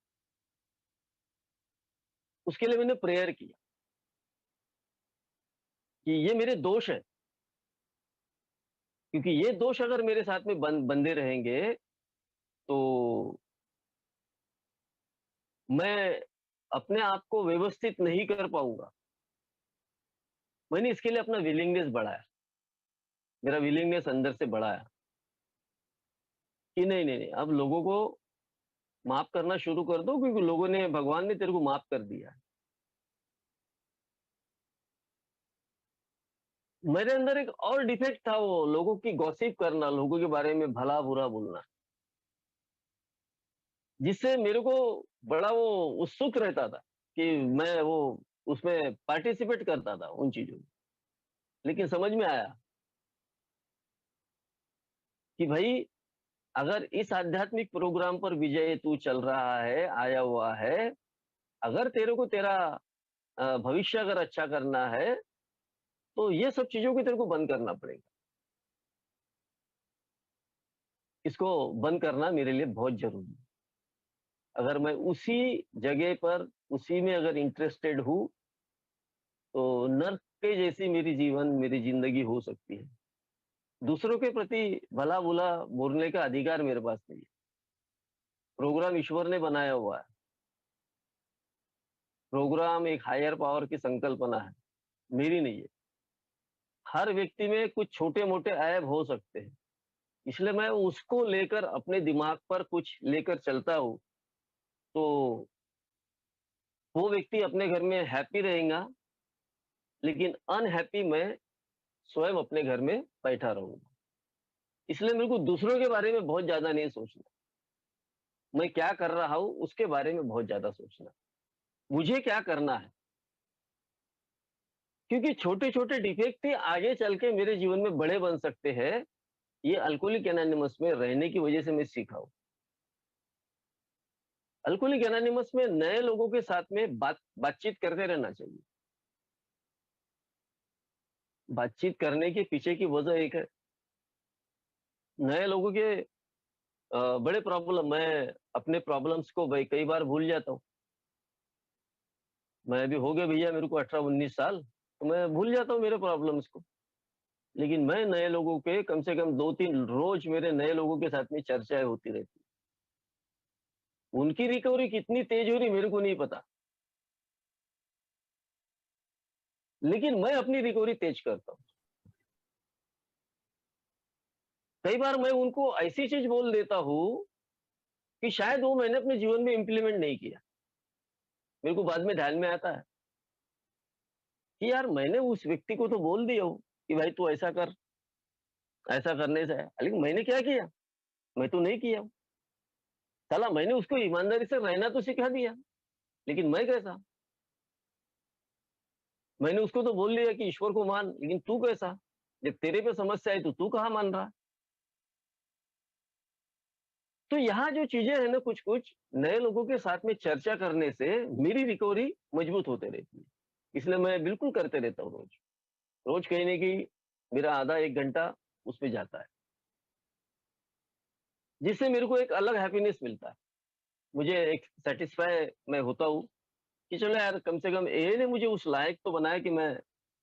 उसके लिए मैंने प्रेयर किया कि ये मेरे दोष हैं, क्योंकि ये दोष अगर मेरे साथ में बंधे रहेंगे, तो मैं अपने आप को व्यवस्थित नहीं कर पाऊँगा। मैंने इसके लिए अपना विलिंगनेस बढ़ाया, मेरा विलिंगनेस अंदर से बढ़ाया कि नहीं, नहीं, नहीं, अब लोगों को माफ़ करना शुरू कर दो, क्योंकि लोगों ने, भगवान ने तेरे को माफ़ कर दिया है। मेरे अंदर एक और डिफेक्ट था, वो लोगों की गॉसिप करना, लोगों के बारे में भला-बुरा बोलना, जिससे मेरे को बड़ा वो उत्सुक रहता था कि मैं वो उसमें पार्टिसिपेट करता था उन चीज़ों में। लेकिन समझ में आया कि भई अगर इस आध्यात्मिक प्रोग्राम पर विजय तू चल रहा है, आया हुआ है, अगर तेरे को तेरा भविष्य अगर अच्छा करना है, तो ये सब चीज़ों को तेरे को बंद करना पड़ेगा। इसको बंद करना मेरे लिए बहुत ज़रूरी है। अगर मैं उसी जगह पर, उसी में अगर इंटरेस्टेड हूँ, तो नर्क के जैसी मेरी ज़िंदगी हो सकती है। दूसरों के प्रति भला-बुरा बोलने का अधिकार मेरे पास नहीं है। प्रोग्राम ईश्वर ने बनाया हुआ है। प्रोग्राम एक हायर पावर की संकल्पना है, मेरी नहीं है। हर व्यक्ति में कुछ छोटे-मोटे ऐब हो सकते हैं, इसलिए मैं उसको लेकर अपने दिमाग पर कुछ लेकर चलता हूँ, तो वो व्यक्ति अपने घर में हैप्पी रहेगा, लेकिन अनहैप्पी मैं स्वयं अपने घर में बैठा रहूँगा। इसलिए मेरे को दूसरों के बारे में बहुत ज़्यादा नहीं सोचना। मैं क्या कर रहा हूँ, उसके बारे में बहुत ज़्यादा सोचना। मुझे क्या करना है? क्योंकि छोटे-छोटे डिफेक्ट ही आगे चल के मेरे जीवन में बड़े बन सकते हैं। ये अल्कोहलिक एनोनिमस में रहने की वजह से मैं सीखा हूँ। अल्कोहलिक एनोनिमस में नए लोगों के साथ में बातचीत करते रहना चाहिए। बातचीत करने के पीछे की वजह एक है, नए लोगों के बड़े प्रॉब्लम, मैं अपने प्रॉब्लम्स को भाई कई बार भूल जाता हूँ। मैं अभी हो गया भैया मेरे को 18-19 साल, तो मैं भूल जाता हूँ मेरे प्रॉब्लम्स को। लेकिन मैं नए लोगों के कम से कम 2-3 रोज़ मेरे नए लोगों के साथ में चर्चाएँ होती रहती। उनकी रिकवरी कितनी तेज़ हो रही मेरे को नहीं पता, लेकिन मैं अपनी रिकवरी तेज़ करता हूँ। कई बार मैं उनको ऐसी चीज़ बोल देता हूँ कि शायद वो मैंने अपने जीवन में इम्प्लीमेंट नहीं किया। मेरे को बाद में ध्यान में आता है कि यार मैंने उस व्यक्ति को तो बोल दिया हूँ कि भाई तू ऐसा कर, ऐसा करने से है। लेकिन मैंने क्या किया? मैं तो नहीं किया हूँ। साला मैंने उसको ईमानदारी से रहना तो सिखा दिया, लेकिन मैं कैसा? मैंने उसको तो बोल दिया कि ईश्वर को मान, लेकिन तू कैसा? जब तेरे पे समस्या है तो तू कहाँ मान रहा? तो यहाँ जो चीज़ें हैं ना कुछ-कुछ, नए लोगों के साथ में चर्चा करने से मेरी रिकवरी मजबूत होते रहती है। इसलिए मैं बिल्कुल करते रहता हूँ रोज़। रोज़ कहीं न कहीं मेरा आधा 1 घंटा उसमें जाता है, जिससे मेरे को एक अलग हैप्पीनेस मिलता है। मुझे एक सैटिस्फाई मैं होता हूँ कि चलो यार कम से कम ए ने मुझे उस लायक तो बनाया कि मैं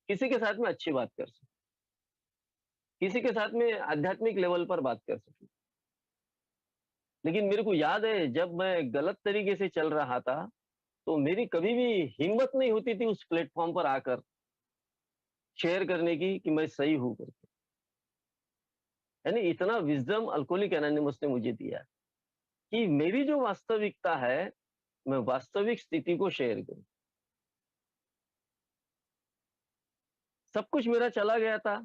किसी के साथ में अच्छी बात कर सकूँ, किसी के साथ में आध्यात्मिक लेवल पर बात कर सकूँ। लेकिन मेरे को याद है जब मैं गलत तरीके से चल रहा था, तो मेरी कभी भी हिम्मत नहीं होती थी उस प्लेटफ़ॉर्म पर आकर शेयर करने की कि मैं सही हूँ करके। यानी इतना विज़डम अल्कोहलिक एनोनिमस ने मुझे दिया है कि मेरी जो वास्तविकता है, मैं वास्तविक स्थिति को शेयर करूँ। सब कुछ मेरा चला गया था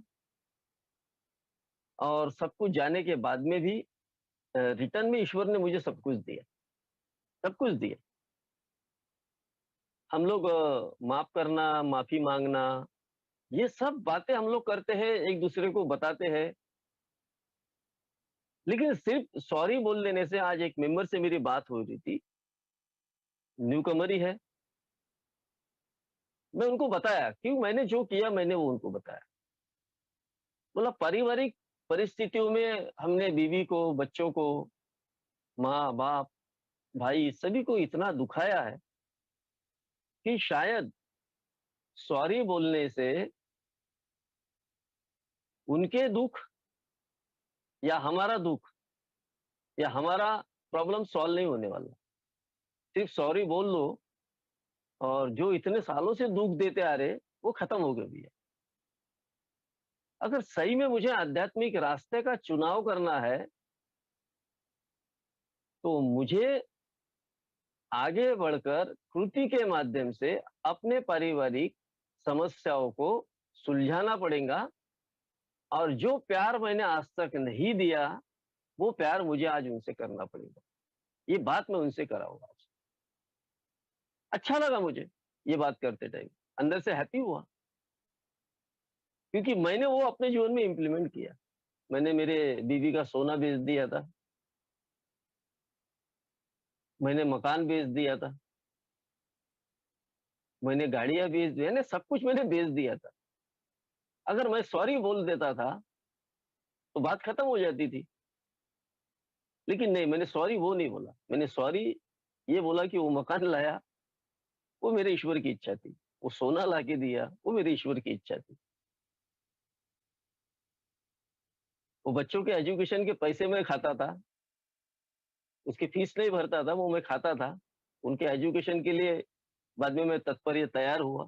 और सब कुछ जाने के बाद में भी रिटर्न में ईश्वर ने मुझे सब कुछ दिया, सब कुछ दिया। हम लोग माफ़ करना, माफ़ी माँगना, ये सब बातें हम लोग करते हैं, एक-दूसरे को बताते हैं। लेकिन सिर्फ़ सॉरी बोल देने से आज एक मेंबर से मेरी बात हो रही थी, न्यूकमर ही है। मैं उनको बताया क्यों मैंने जो किया मैंने वो उनको बताया। बोला पारिवारिक परिस्थितियों में हमने बीवी को, बच्चों को, माँ-बाप, भाई सभी को इतना दुखाया है कि शायद सॉरी बोलने से उनके दुःख या हमारा दुःख या हमारा प्रॉब्लम सॉल्व नहीं होने वाला। सिर्फ़ सॉरी बोल दो और जो इतने सालों से दुःख देते आ रहे, वो खत्म हो गए भैया। अगर सही में मुझे आध्यात्मिक रास्ते का चुनाव करना है, तो मुझे आगे बढ़कर कृति के माध्यम से अपने पारिवारिक समस्याओं को सुलझाना पड़ेगा और जो प्यार मैंने आज तक नहीं दिया, वो प्यार मुझे आज उनसे करना पड़ेगा। ये बात मैं उनसे कर रहा हूँ आज। अच्छा लगा मुझे ये बात करते टाइम, अंदर से हैप्पी हुआ क्योंकि मैंने वो अपने जीवन में इम्प्लीमेंट किया। मैंने मेरे बीवी का सोना बेच दिया था, मैंने मकान बेच दिया था, मैंने गाड़ियाँ बेच दी, यानी सब कुछ मैंने बेच दिया था। अगर मैं सॉरी बोल देता था, तो बात खत्म हो जाती थी। लेकिन नहीं, मैंने सॉरी वो नहीं बोला। मैंने सॉरी ये बोला कि वो मकान लाया, वो मेरे ईश्वर की इच्छा थी। वो सोना लाके दिया, वो मेरे ईश्वर की इच्छा थी। वो बच्चों के एजुकेशन के पैसे मैं खाता था, उसकी फीस नहीं भरता था, वो मैं खाता था। उनके एजुकेशन के लिए बाद में मैं तत्पर तैयार हुआ।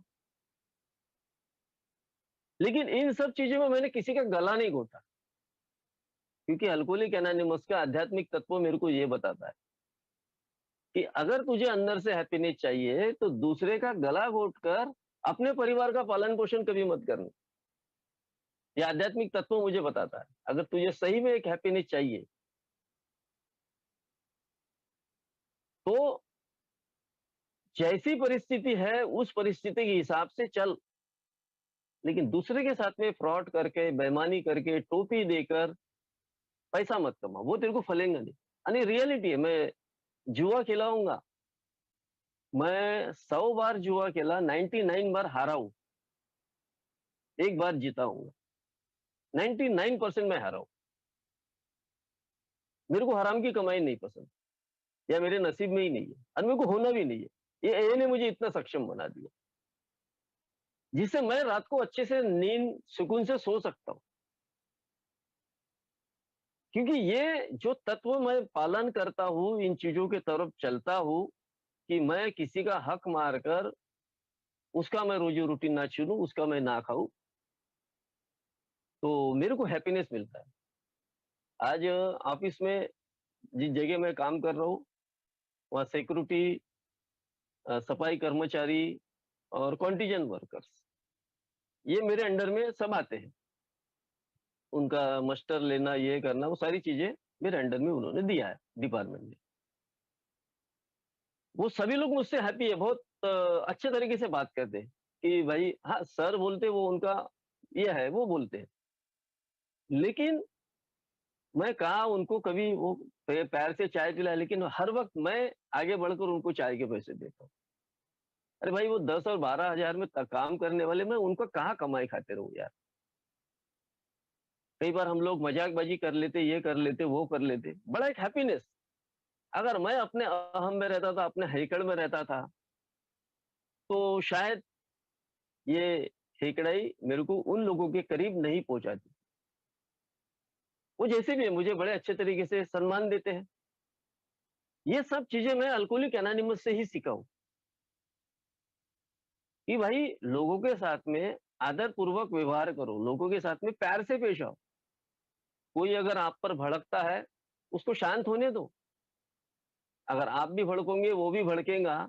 लेकिन इन सब चीज़ों में मैंने किसी का गला नहीं घोटा, क्योंकि अल्कोहलिक एनोनिमस का आध्यात्मिक तत्व मेरे को ये बताता है कि अगर तुझे अंदर से हैप्पीनेस चाहिए, तो दूसरे का गला घोटकर अपने परिवार का पालन-पोषण कभी मत करना। ये आध्यात्मिक तत्व मुझे बताता है। अगर तुझे सही में एक हैप्पीनेस चाहिए, तो जैसी परिस्थिति है, उस परिस्थिति के हिसाब से चल। लेकिन दूसरे के साथ में फ्रॉड करके, बेईमानी करके, टोपी देकर पैसा मत कमा, वो तेरे को फलेगा नहीं। यानी रियलिटी है, मैं जुआ खिलाऊँगा, मैं 100 बार जुआ खेला, 99 बार हारा हूँ, 1 बार जीता हूँ। 99% मैं हारा हूँ। मेरे को हराम की कमाई नहीं पसंद या मेरे नसीब में ही नहीं है और मेरे को होना भी नहीं है। ये ने मुझे इतना सक्षम बना दिया, जिससे मैं रात को अच्छे से नींद सुकून से सो सकता हूँ। क्योंकि ये जो तत्व मैं पालन करता हूँ, इन चीज़ों की तरफ चलता हूँ कि मैं किसी का हक मारकर उसका मैं रोज़ी-रोटी ना छीनूँ, उसका मैं ना खाऊँ, तो मेरे को हैप्पीनेस मिलता है। आज ऑफ़िस में जिस जगह मैं काम कर रहा हूँ, वहाँ सिक्योरिटी, सफाई कर्मचारी और कॉन्टिजेंट वर्कर्स, ये मेरे अंडर में सब आते हैं। उनका मस्टर लेना, ये करना, वो सारी चीज़ें मेरे अंडर में उन्होंने दिया है डिपार्टमेंट ने। वो सभी लोग मुझसे हैप्पी है, बहुत अच्छे तरीके से बात करते हैं कि भाई हाँ, सर बोलते वो उनका ये है, वो बोलते हैं। लेकिन मैं कहाँ उनको कभी वो पैर से चाय पिलाया, लेकिन हर वक़्त मैं आगे बढ़कर उनको चाय के पैसे देता हूँ। अरे भाई वो 10 और 12 हज़ार में काम करने वाले, मैं उनको कहाँ कमाई खाते रहूँ यार। कई बार हम लोग मजाकबाजी कर लेते, ये कर लेते, वो कर लेते। बड़ा एक हैप्पीनेस, अगर मैं अपने अहम में रहता था, अपने हैकड़ में रहता था, तो शायद ये हैकड़ाई मेरे को उन लोगों के करीब नहीं पहुँचाती। वो जैसे भी है, मुझे बड़े अच्छे तरीके से सम्मान देते हैं। ये सब चीज़ें मैं अल्कोहलिक एनोनिमस से ही सीखा हूँ कि भाई लोगों के साथ में आदर पूर्वक व्यवहार करो, लोगों के साथ में प्यार से पेश आओ। कोई अगर आप पर भड़कता है, उसको शांत होने दो। अगर आप भी भड़कोगे, वो भी भड़केगा,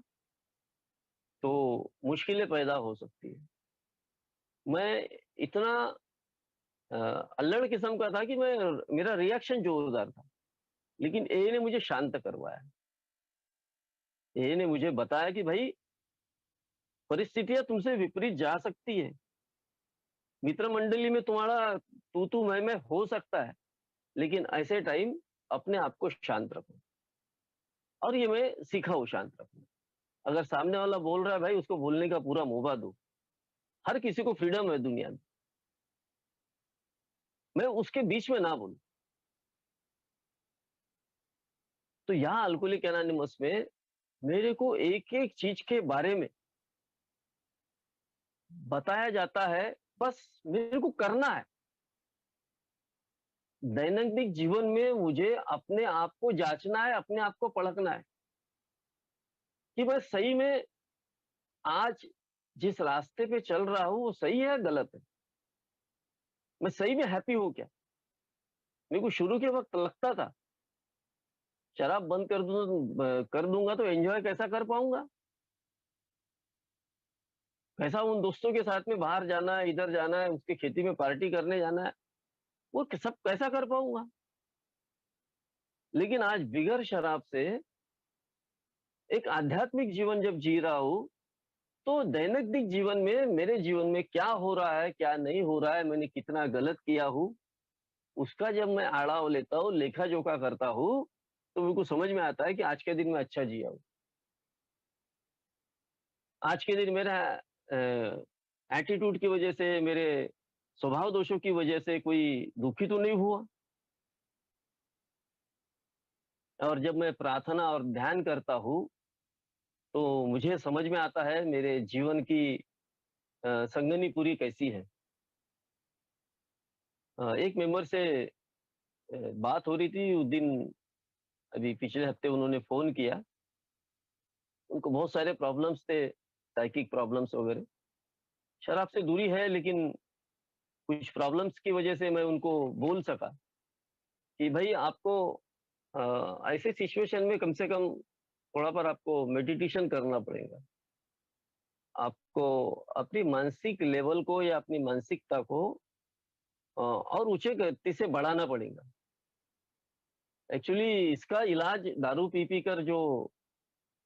तो मुश्किलें पैदा हो सकती है। मैं इतना अ, अल्लड़ किस्म का था कि मैं मेरा रिएक्शन ज़ोरदार था। लेकिन एए ने मुझे शांत करवाया। एए ने मुझे बताया कि भाई परिस्थितियाँ तुमसे विपरीत जा सकती है। मित्र मंडली में तुम्हारा तू-तू मैं-मैं हो सकता है, लेकिन ऐसे टाइम अपने आप को शांत रखो। और ये मैं सीखा हूँ शांत रखना। अगर सामने वाला बोल रहा है भाई उसको बोलने का पूरा मौका दो। हर किसी को फ्रीडम है दुनिया में। मैं उसके बीच में ना बोलूँ। तो यहाँ अल्कोहलिक एनोनिमस में मेरे को एक-एक चीज़ के बारे में बताया जाता है, बस मेरे को करना है। दैनंदिन जीवन में मुझे अपने आप को जाँचना है, अपने आप को परखना है कि मैं सही में आज जिस रास्ते पे चल रहा हूँ वो सही है या गलत है? मैं सही में हैप्पी हूँ क्या? मेरे को शुरू के वक़्त लगता था, शराब बंद कर दूँगा तो एन्जॉय कैसा कर पाऊँगा? कैसा उन दोस्तों के साथ में बाहर जाना है, इधर जाना है, उसकी खेती में पार्टी करने जाना है, वो सब कैसा कर पाऊँगा? लेकिन आज बिगर शराब से एक आध्यात्मिक जीवन जब जी रहा हूँ, तो दैनिक जीवन में मेरे जीवन में क्या हो रहा है, क्या नहीं हो रहा है, मैंने कितना गलत किया हूँ, उसका जब मैं आढ़ाव लेता हूँ, लेखा-जोखा करता हूँ, तो मेरे को समझ में आता है कि आज के दिन मैं अच्छा जिया हूँ। आज के दिन मेरा एटीट्यूड की वजह से, मेरे स्वभाव दोषों की वजह से कोई दुखी तो नहीं हुआ। और जब मैं प्रार्थना और ध्यान करता हूँ, तो मुझे समझ में आता है मेरे जीवन की संगनी पूरी कैसी है। एक मेंबर से बात हो रही थी उस दिन, अभी पिछले हफ्ते उन्होंने फ़ोन किया। उनको बहुत सारे प्रॉब्लम्स थे, साइकिक प्रॉब्लम्स वगैरह। शराब से दूरी है लेकिन कुछ प्रॉब्लम्स की वजह से मैं उनको बोल सका कि भई आपको ऐसे सिचुएशन में कम से कम थोड़ा पर आपको मेडिटेशन करना पड़ेगा। आपको अपनी मानसिक लेवल को या अपनी मानसिकता को और ऊँचे गति से बढ़ाना पड़ेगा। एक्चुअली इसका इलाज दारू पी-पी कर जो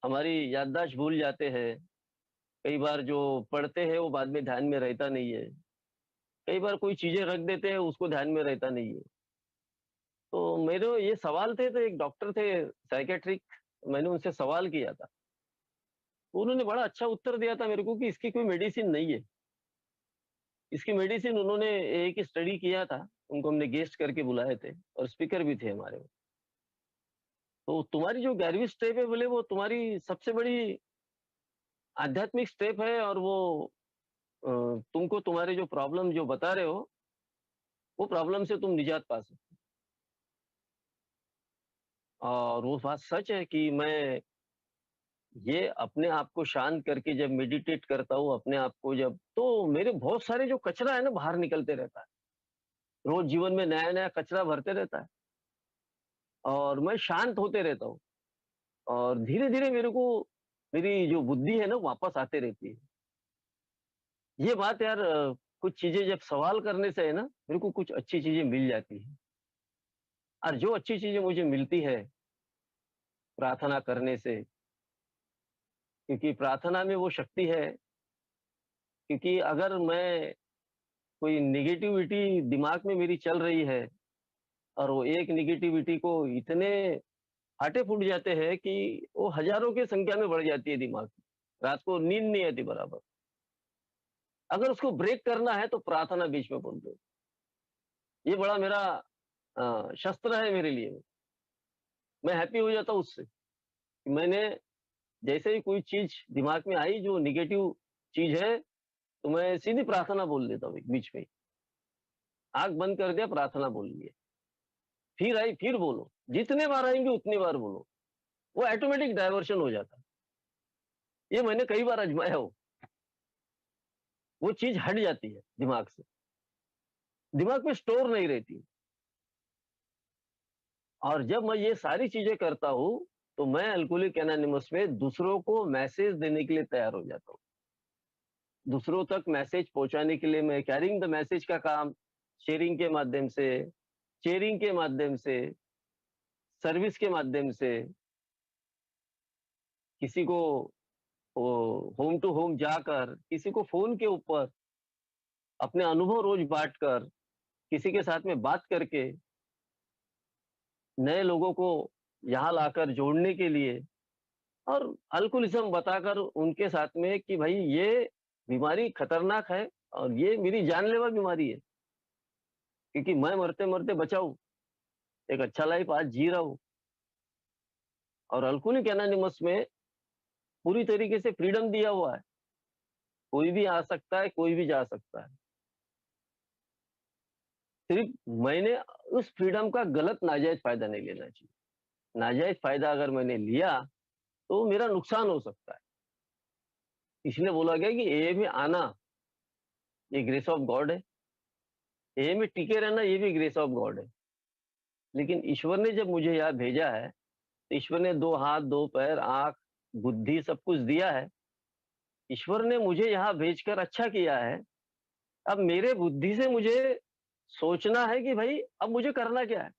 हमारी याददाश्त भूल जाते हैं, कई बार जो पढ़ते हैं वो बाद में ध्यान में रहता नहीं है। कई बार कोई चीज़ें रख देते हैं उसको ध्यान में रहता नहीं है। तो मेरे ये सवाल थे, तो एक डॉक्टर थे साइकियाट्रिक, मैंने उनसे सवाल किया था। तो उन्होंने बड़ा अच्छा उत्तर दिया था मेरे को कि इसकी कोई मेडिसिन नहीं है। इसकी मेडिसिन उन्होंने एक स्टडी किया था, उनको हमने गेस्ट करके बुलाए थे और स्पीकर भी थे हमारे वो। तो तुम्हारी जो 11वीं स्टेप है बोले वो तुम्हारी सबसे बड़ी आध्यात्मिक स्टेप है और वो अ, तुमको तुम्हारे जो प्रॉब्लम जो बता रहे हो, वो प्रॉब्लम से तुम निजात पा सकते हो। और वो बात सच है कि मैं ये अपने आप को शांत करके जब मेडिटेट करता हूँ, अपने आप को जब, तो मेरे बहुत सारे जो कचरा है ना बाहर निकलते रहता है। रोज़ जीवन में नया-नया कचरा भरते रहता है और मैं शांत होते रहता हूँ और धीरे-धीरे मेरे को मेरी जो बुद्धि है ना वापस आते रहती है। ये बात यार, कुछ चीज़ें जब सवाल करने से है ना, मेरे को कुछ अच्छी चीज़ें मिल जाती हैं और जो अच्छी चीज़ें मुझे मिलती है प्रार्थना करने से, क्योंकि प्रार्थना में वो शक्ति है, क्योंकि अगर मैं कोई नेगेटिविटी दिमाग में मेरी चल रही है और वो एक नेगेटिविटी को इतने फाटे फूट जाते हैं कि वो हज़ारों की संख्या में बढ़ जाती है दिमाग में। रात को नींद नहीं आती बराबर। अगर उसको ब्रेक करना है तो प्रार्थना बीच में बोल दो। ये बड़ा मेरा शस्त्र है मेरे लिए। मैं हैप्पी हो जाता हूँ उससे। मैंने जैसे ही कोई चीज़ दिमाग में आई जो नेगेटिव चीज़ है, तो मैं सीधी प्रार्थना बोल देता हूँ बीच में ही। आँख बंद कर दिया, प्रार्थना बोल लिए। फिर आई, फिर बोलो। जितने बार आएँगी उतनी बार बोलो। वो ऑटोमेटिक डायवर्शन हो जाता है। ये मैंने कई बार आज़माया हो। वो चीज़ हट जाती है दिमाग से। दिमाग में स्टोर नहीं रहती। और जब मैं ये सारी चीज़ें करता हूँ, तो मैं अल्कोहलिक एनोनिमस में दूसरों को मैसेज देने के लिए तैयार हो जाता हूँ। दूसरों तक मैसेज पहुँचाने के लिए मैं कैरिंग द मैसेज का काम शेयरिंग के माध्यम से, शेयरिंग के माध्यम से, सर्विस के माध्यम से किसी को होम टू होम जाकर, किसी को फ़ोन के ऊपर अपने अनुभव रोज़ बाँटकर, किसी के साथ में बात करके, नए लोगों को यहाँ लाकर जोड़ने के लिए और अल्कोहलिज़्म बताकर उनके साथ में कि भाई ये बीमारी खतरनाक है और ये मेरी जानलेवा बीमारी है, क्योंकि मैं मरते-मरते बचा हूँ, एक अच्छा लाइफ़ आज जी रहा हूँ और अल्कोहलिक एनोनिमस में पूरी तरीके से फ्रीडम दिया हुआ है। कोई भी आ सकता है, कोई भी जा सकता है। सिर्फ़ मैंने उस फ्रीडम का गलत नाजायज़ फ़ायदा नहीं लेना चाहिए। नाजायज़ फ़ायदा अगर मैंने लिया, तो मेरा नुकसान हो सकता है। इसलिए बोला गया कि एए में आना, ये ग्रेस ऑफ गॉड है। एए में टिके रहना, ये भी ग्रेस ऑफ गॉड है। लेकिन ईश्वर ने जब मुझे यहाँ भेजा है, तो ईश्वर ने 2 हाथ, 2 पैर, आँख, बुद्धि सब कुछ दिया है। ईश्वर ने मुझे यहाँ भेजकर अच्छा किया है। अब मेरे बुद्धि से मुझे सोचना है कि भई अब मुझे करना क्या है?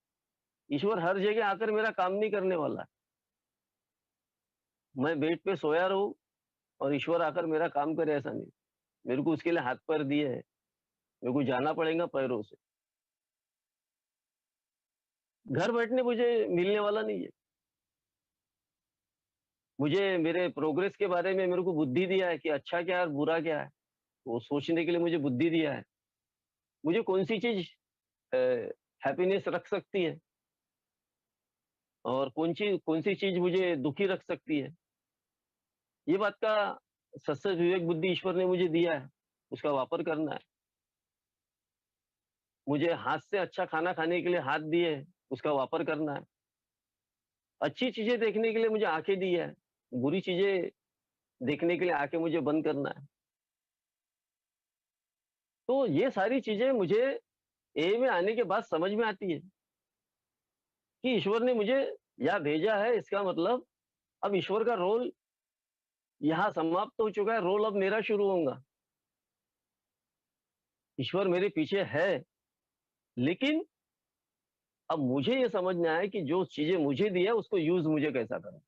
ईश्वर हर जगह आकर मेरा काम नहीं करने वाला है। मैं बेड पे सोया रहूँ और ईश्वर आकर मेरा काम करे ऐसा नहीं। मेरे को उसके लिए हाथ-पैर दिए हैं। मेरे को जाना पड़ेगा पैरों से। घर बैठने मुझे मिलने वाला नहीं है। मुझे मेरे प्रोग्रेस के बारे में मेरे को बुद्धि दिया है कि अच्छा क्या है और बुरा क्या है। वो सोचने के लिए मुझे बुद्धि दिया है। मुझे कौन-सी चीज़ अ, हैप्पीनेस रख सकती है और कौन-सी चीज़ मुझे दुखी रख सकती है। ये बात का सत्सद विवेक बुद्धि ईश्वर ने मुझे दिया है। उसका वापर करना है। मुझे हाथ से अच्छा खाना खाने के लिए हाथ दिए हैं, उसका वापर करना है। अच्छी चीज़ें देखने के लिए मुझे आँखें दी है, बुरी चीज़ें देखने के लिए आँखें मुझे बंद करना है। तो ये सारी चीज़ें मुझे ए में आने के बाद समझ में आती है कि ईश्वर ने मुझे यहाँ भेजा है, इसका मतलब अब ईश्वर का रोल यहाँ समाप्त हो चुका है, रोल अब मेरा शुरू होगा। ईश्वर मेरे पीछे है, लेकिन अब मुझे ये समझना है कि जो चीज़ें मुझे दी है उसको यूज़ मुझे कैसा करना है।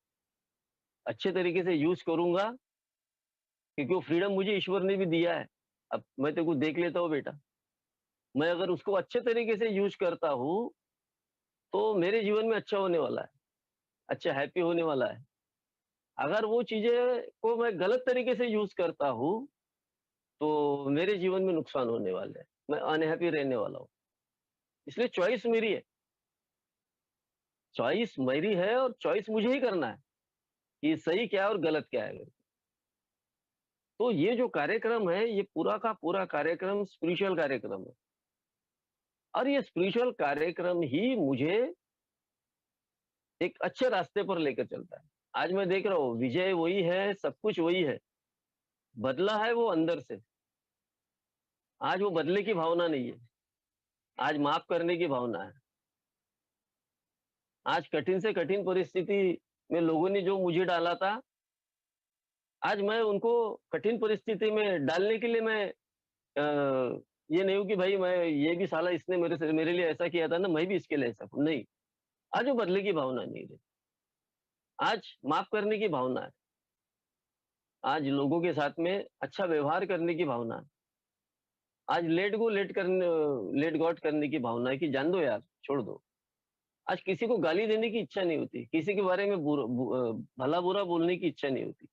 अच्छे तरीके से यूज़ करूँगा क्योंकि वो फ्रीडम मुझे ईश्वर ने भी दिया है। अब मैं तेरे को देख लेता हूँ बेटा, मैं अगर उसको अच्छे तरीके से यूज़ करता हूँ, तो मेरे जीवन में अच्छा होने वाला है, अच्छा हैप्पी होने वाला है। अगर वो चीज़ें को मैं गलत तरीके से यूज़ करता हूँ, तो मेरे जीवन में नुकसान होने वाले हैं। मैं अनहैप्पी रहने वाला हूँ। इसलिए चॉइस मेरी है, चॉइस मेरी है और चॉइस मुझे ही करना है कि सही क्या है और गलत क्या है। तो ये जो कार्यक्रम है, ये पूरा का पूरा कार्यक्रम स्पिरिचुअल कार्यक्रम है और ये स्पिरिचुअल कार्यक्रम ही मुझे एक अच्छे रास्ते पर लेकर चलता है। आज मैं देख रहा हूँ विजय वही है, सब कुछ वही है, बदला है वो अंदर से। आज वो बदले की भावना नहीं है, आज माफ़ करने की भावना है। आज कठिन से कठिन परिस्थिति में लोगों ने जो मुझे डाला था, आज मैं उनको कठिन परिस्थिति में डालने के लिए मैं ये नहीं हूँ कि भाई मैं ये भी साला इसने मेरे लिए ऐसा किया था ना, मैं भी इसके लिए ऐसा करूँ, नहीं। आज वो बदले की भावना नहीं रही। आज माफ़ करने की भावना है। आज लोगों के साथ में अच्छा व्यवहार करने की भावना है। आज लेट गॉड करने की भावना है कि जान दो यार, छोड़ दो। आज किसी को गाली देने की इच्छा नहीं होती, किसी के बारे में भला-बुरा बोलने की इच्छा नहीं होती।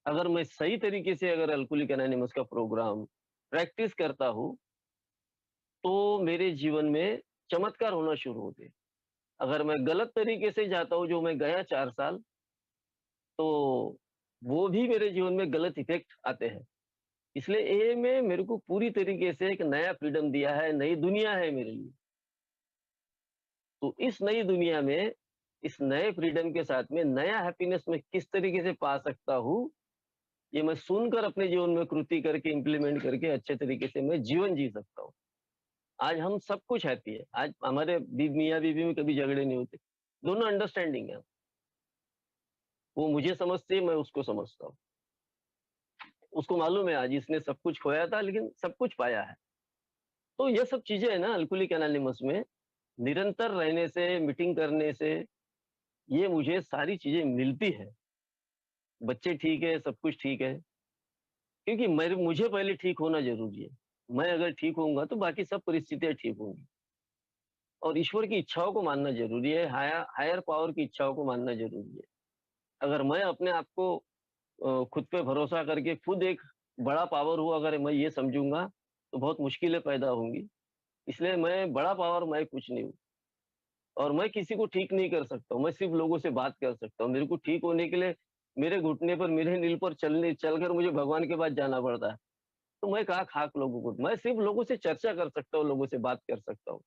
अगर मैं सही तरीके से अगर अल्कोहलिक एनोनिमस का प्रोग्राम प्रैक्टिस करता हूँ, तो मेरे जीवन में चमत्कार होना शुरू होते हैं। अगर मैं गलत तरीके से जाता हूँ, जो मैं गया 4 साल, तो वो भी मेरे जीवन में गलत इफ़ेक्ट आते हैं। इसलिए ए में मेरे को पूरी तरीके से एक नया फ्रीडम दिया है, नई दुनिया है मेरे लिए। तो इस नई दुनिया में, इस नए फ्रीडम के साथ में नया हैप्पीनेस मैं किस तरीके से पा सकता हूँ, ये मैं सुनकर अपने जीवन में कृति करके इम्प्लीमेंट करके अच्छे तरीके से मैं जीवन जी सकता हूँ। आज हम सब कुछ हैप्पी है। आज हमारे मियाँ-बीवी में कभी झगड़े नहीं होते। दोनों अंडरस्टैंडिंग है। वो मुझे समझती है, मैं उसको समझता हूँ। उसको मालूम है आज इसने सब कुछ खोया था लेकिन सब कुछ पाया है। तो ये सब चीज़ें है ना अल्कोहलिक एनोनिमस में, निरंतर रहने से, मीटिंग करने से, ये मुझे सारी चीज़ें मिलती हैं। बच्चे ठीक है, सब कुछ ठीक है, क्योंकि मुझे पहले ठीक होना ज़रूरी है। मैं अगर ठीक होऊँगा तो बाकी सब परिस्थितियाँ ठीक होंगी और ईश्वर की इच्छाओं को मानना ज़रूरी है, हायर पावर की इच्छाओं को मानना ज़रूरी है। अगर मैं अपने आप को खुद पे भरोसा करके खुद एक बड़ा पावर हूँ अगर मैं ये समझूँगा, तो बहुत मुश्किलें पैदा होंगी। इसलिए मैं बड़ा पावर मैं कुछ नहीं हूँ और मैं किसी को ठीक नहीं कर सकता हूँ, मैं सिर्फ़ लोगों से बात कर सकता हूँ। मेरे को ठीक होने के लिए मेरे घुटने पर, मेरे नील पर चलकर मुझे भगवान के पास जाना पड़ता है। तो मैं कहाँ खाक लोगों को मैं सिर्फ़ लोगों से चर्चा कर सकता हूँ, लोगों से बात कर सकता हूँ।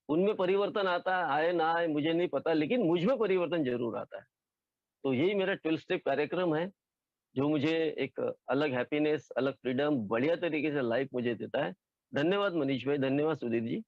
उनमें परिवर्तन आता है, आए ना आए मुझे नहीं पता, लेकिन मुझ में परिवर्तन ज़रूर आता है। तो यही मेरा 12 स्टेप कार्यक्रम है, जो मुझे एक अलग हैप्पीनेस, अलग फ्रीडम, बढ़िया तरीके से लाइफ़ मुझे देता है। धन्यवाद मनीष भाई, धन्यवाद सुधीर जी।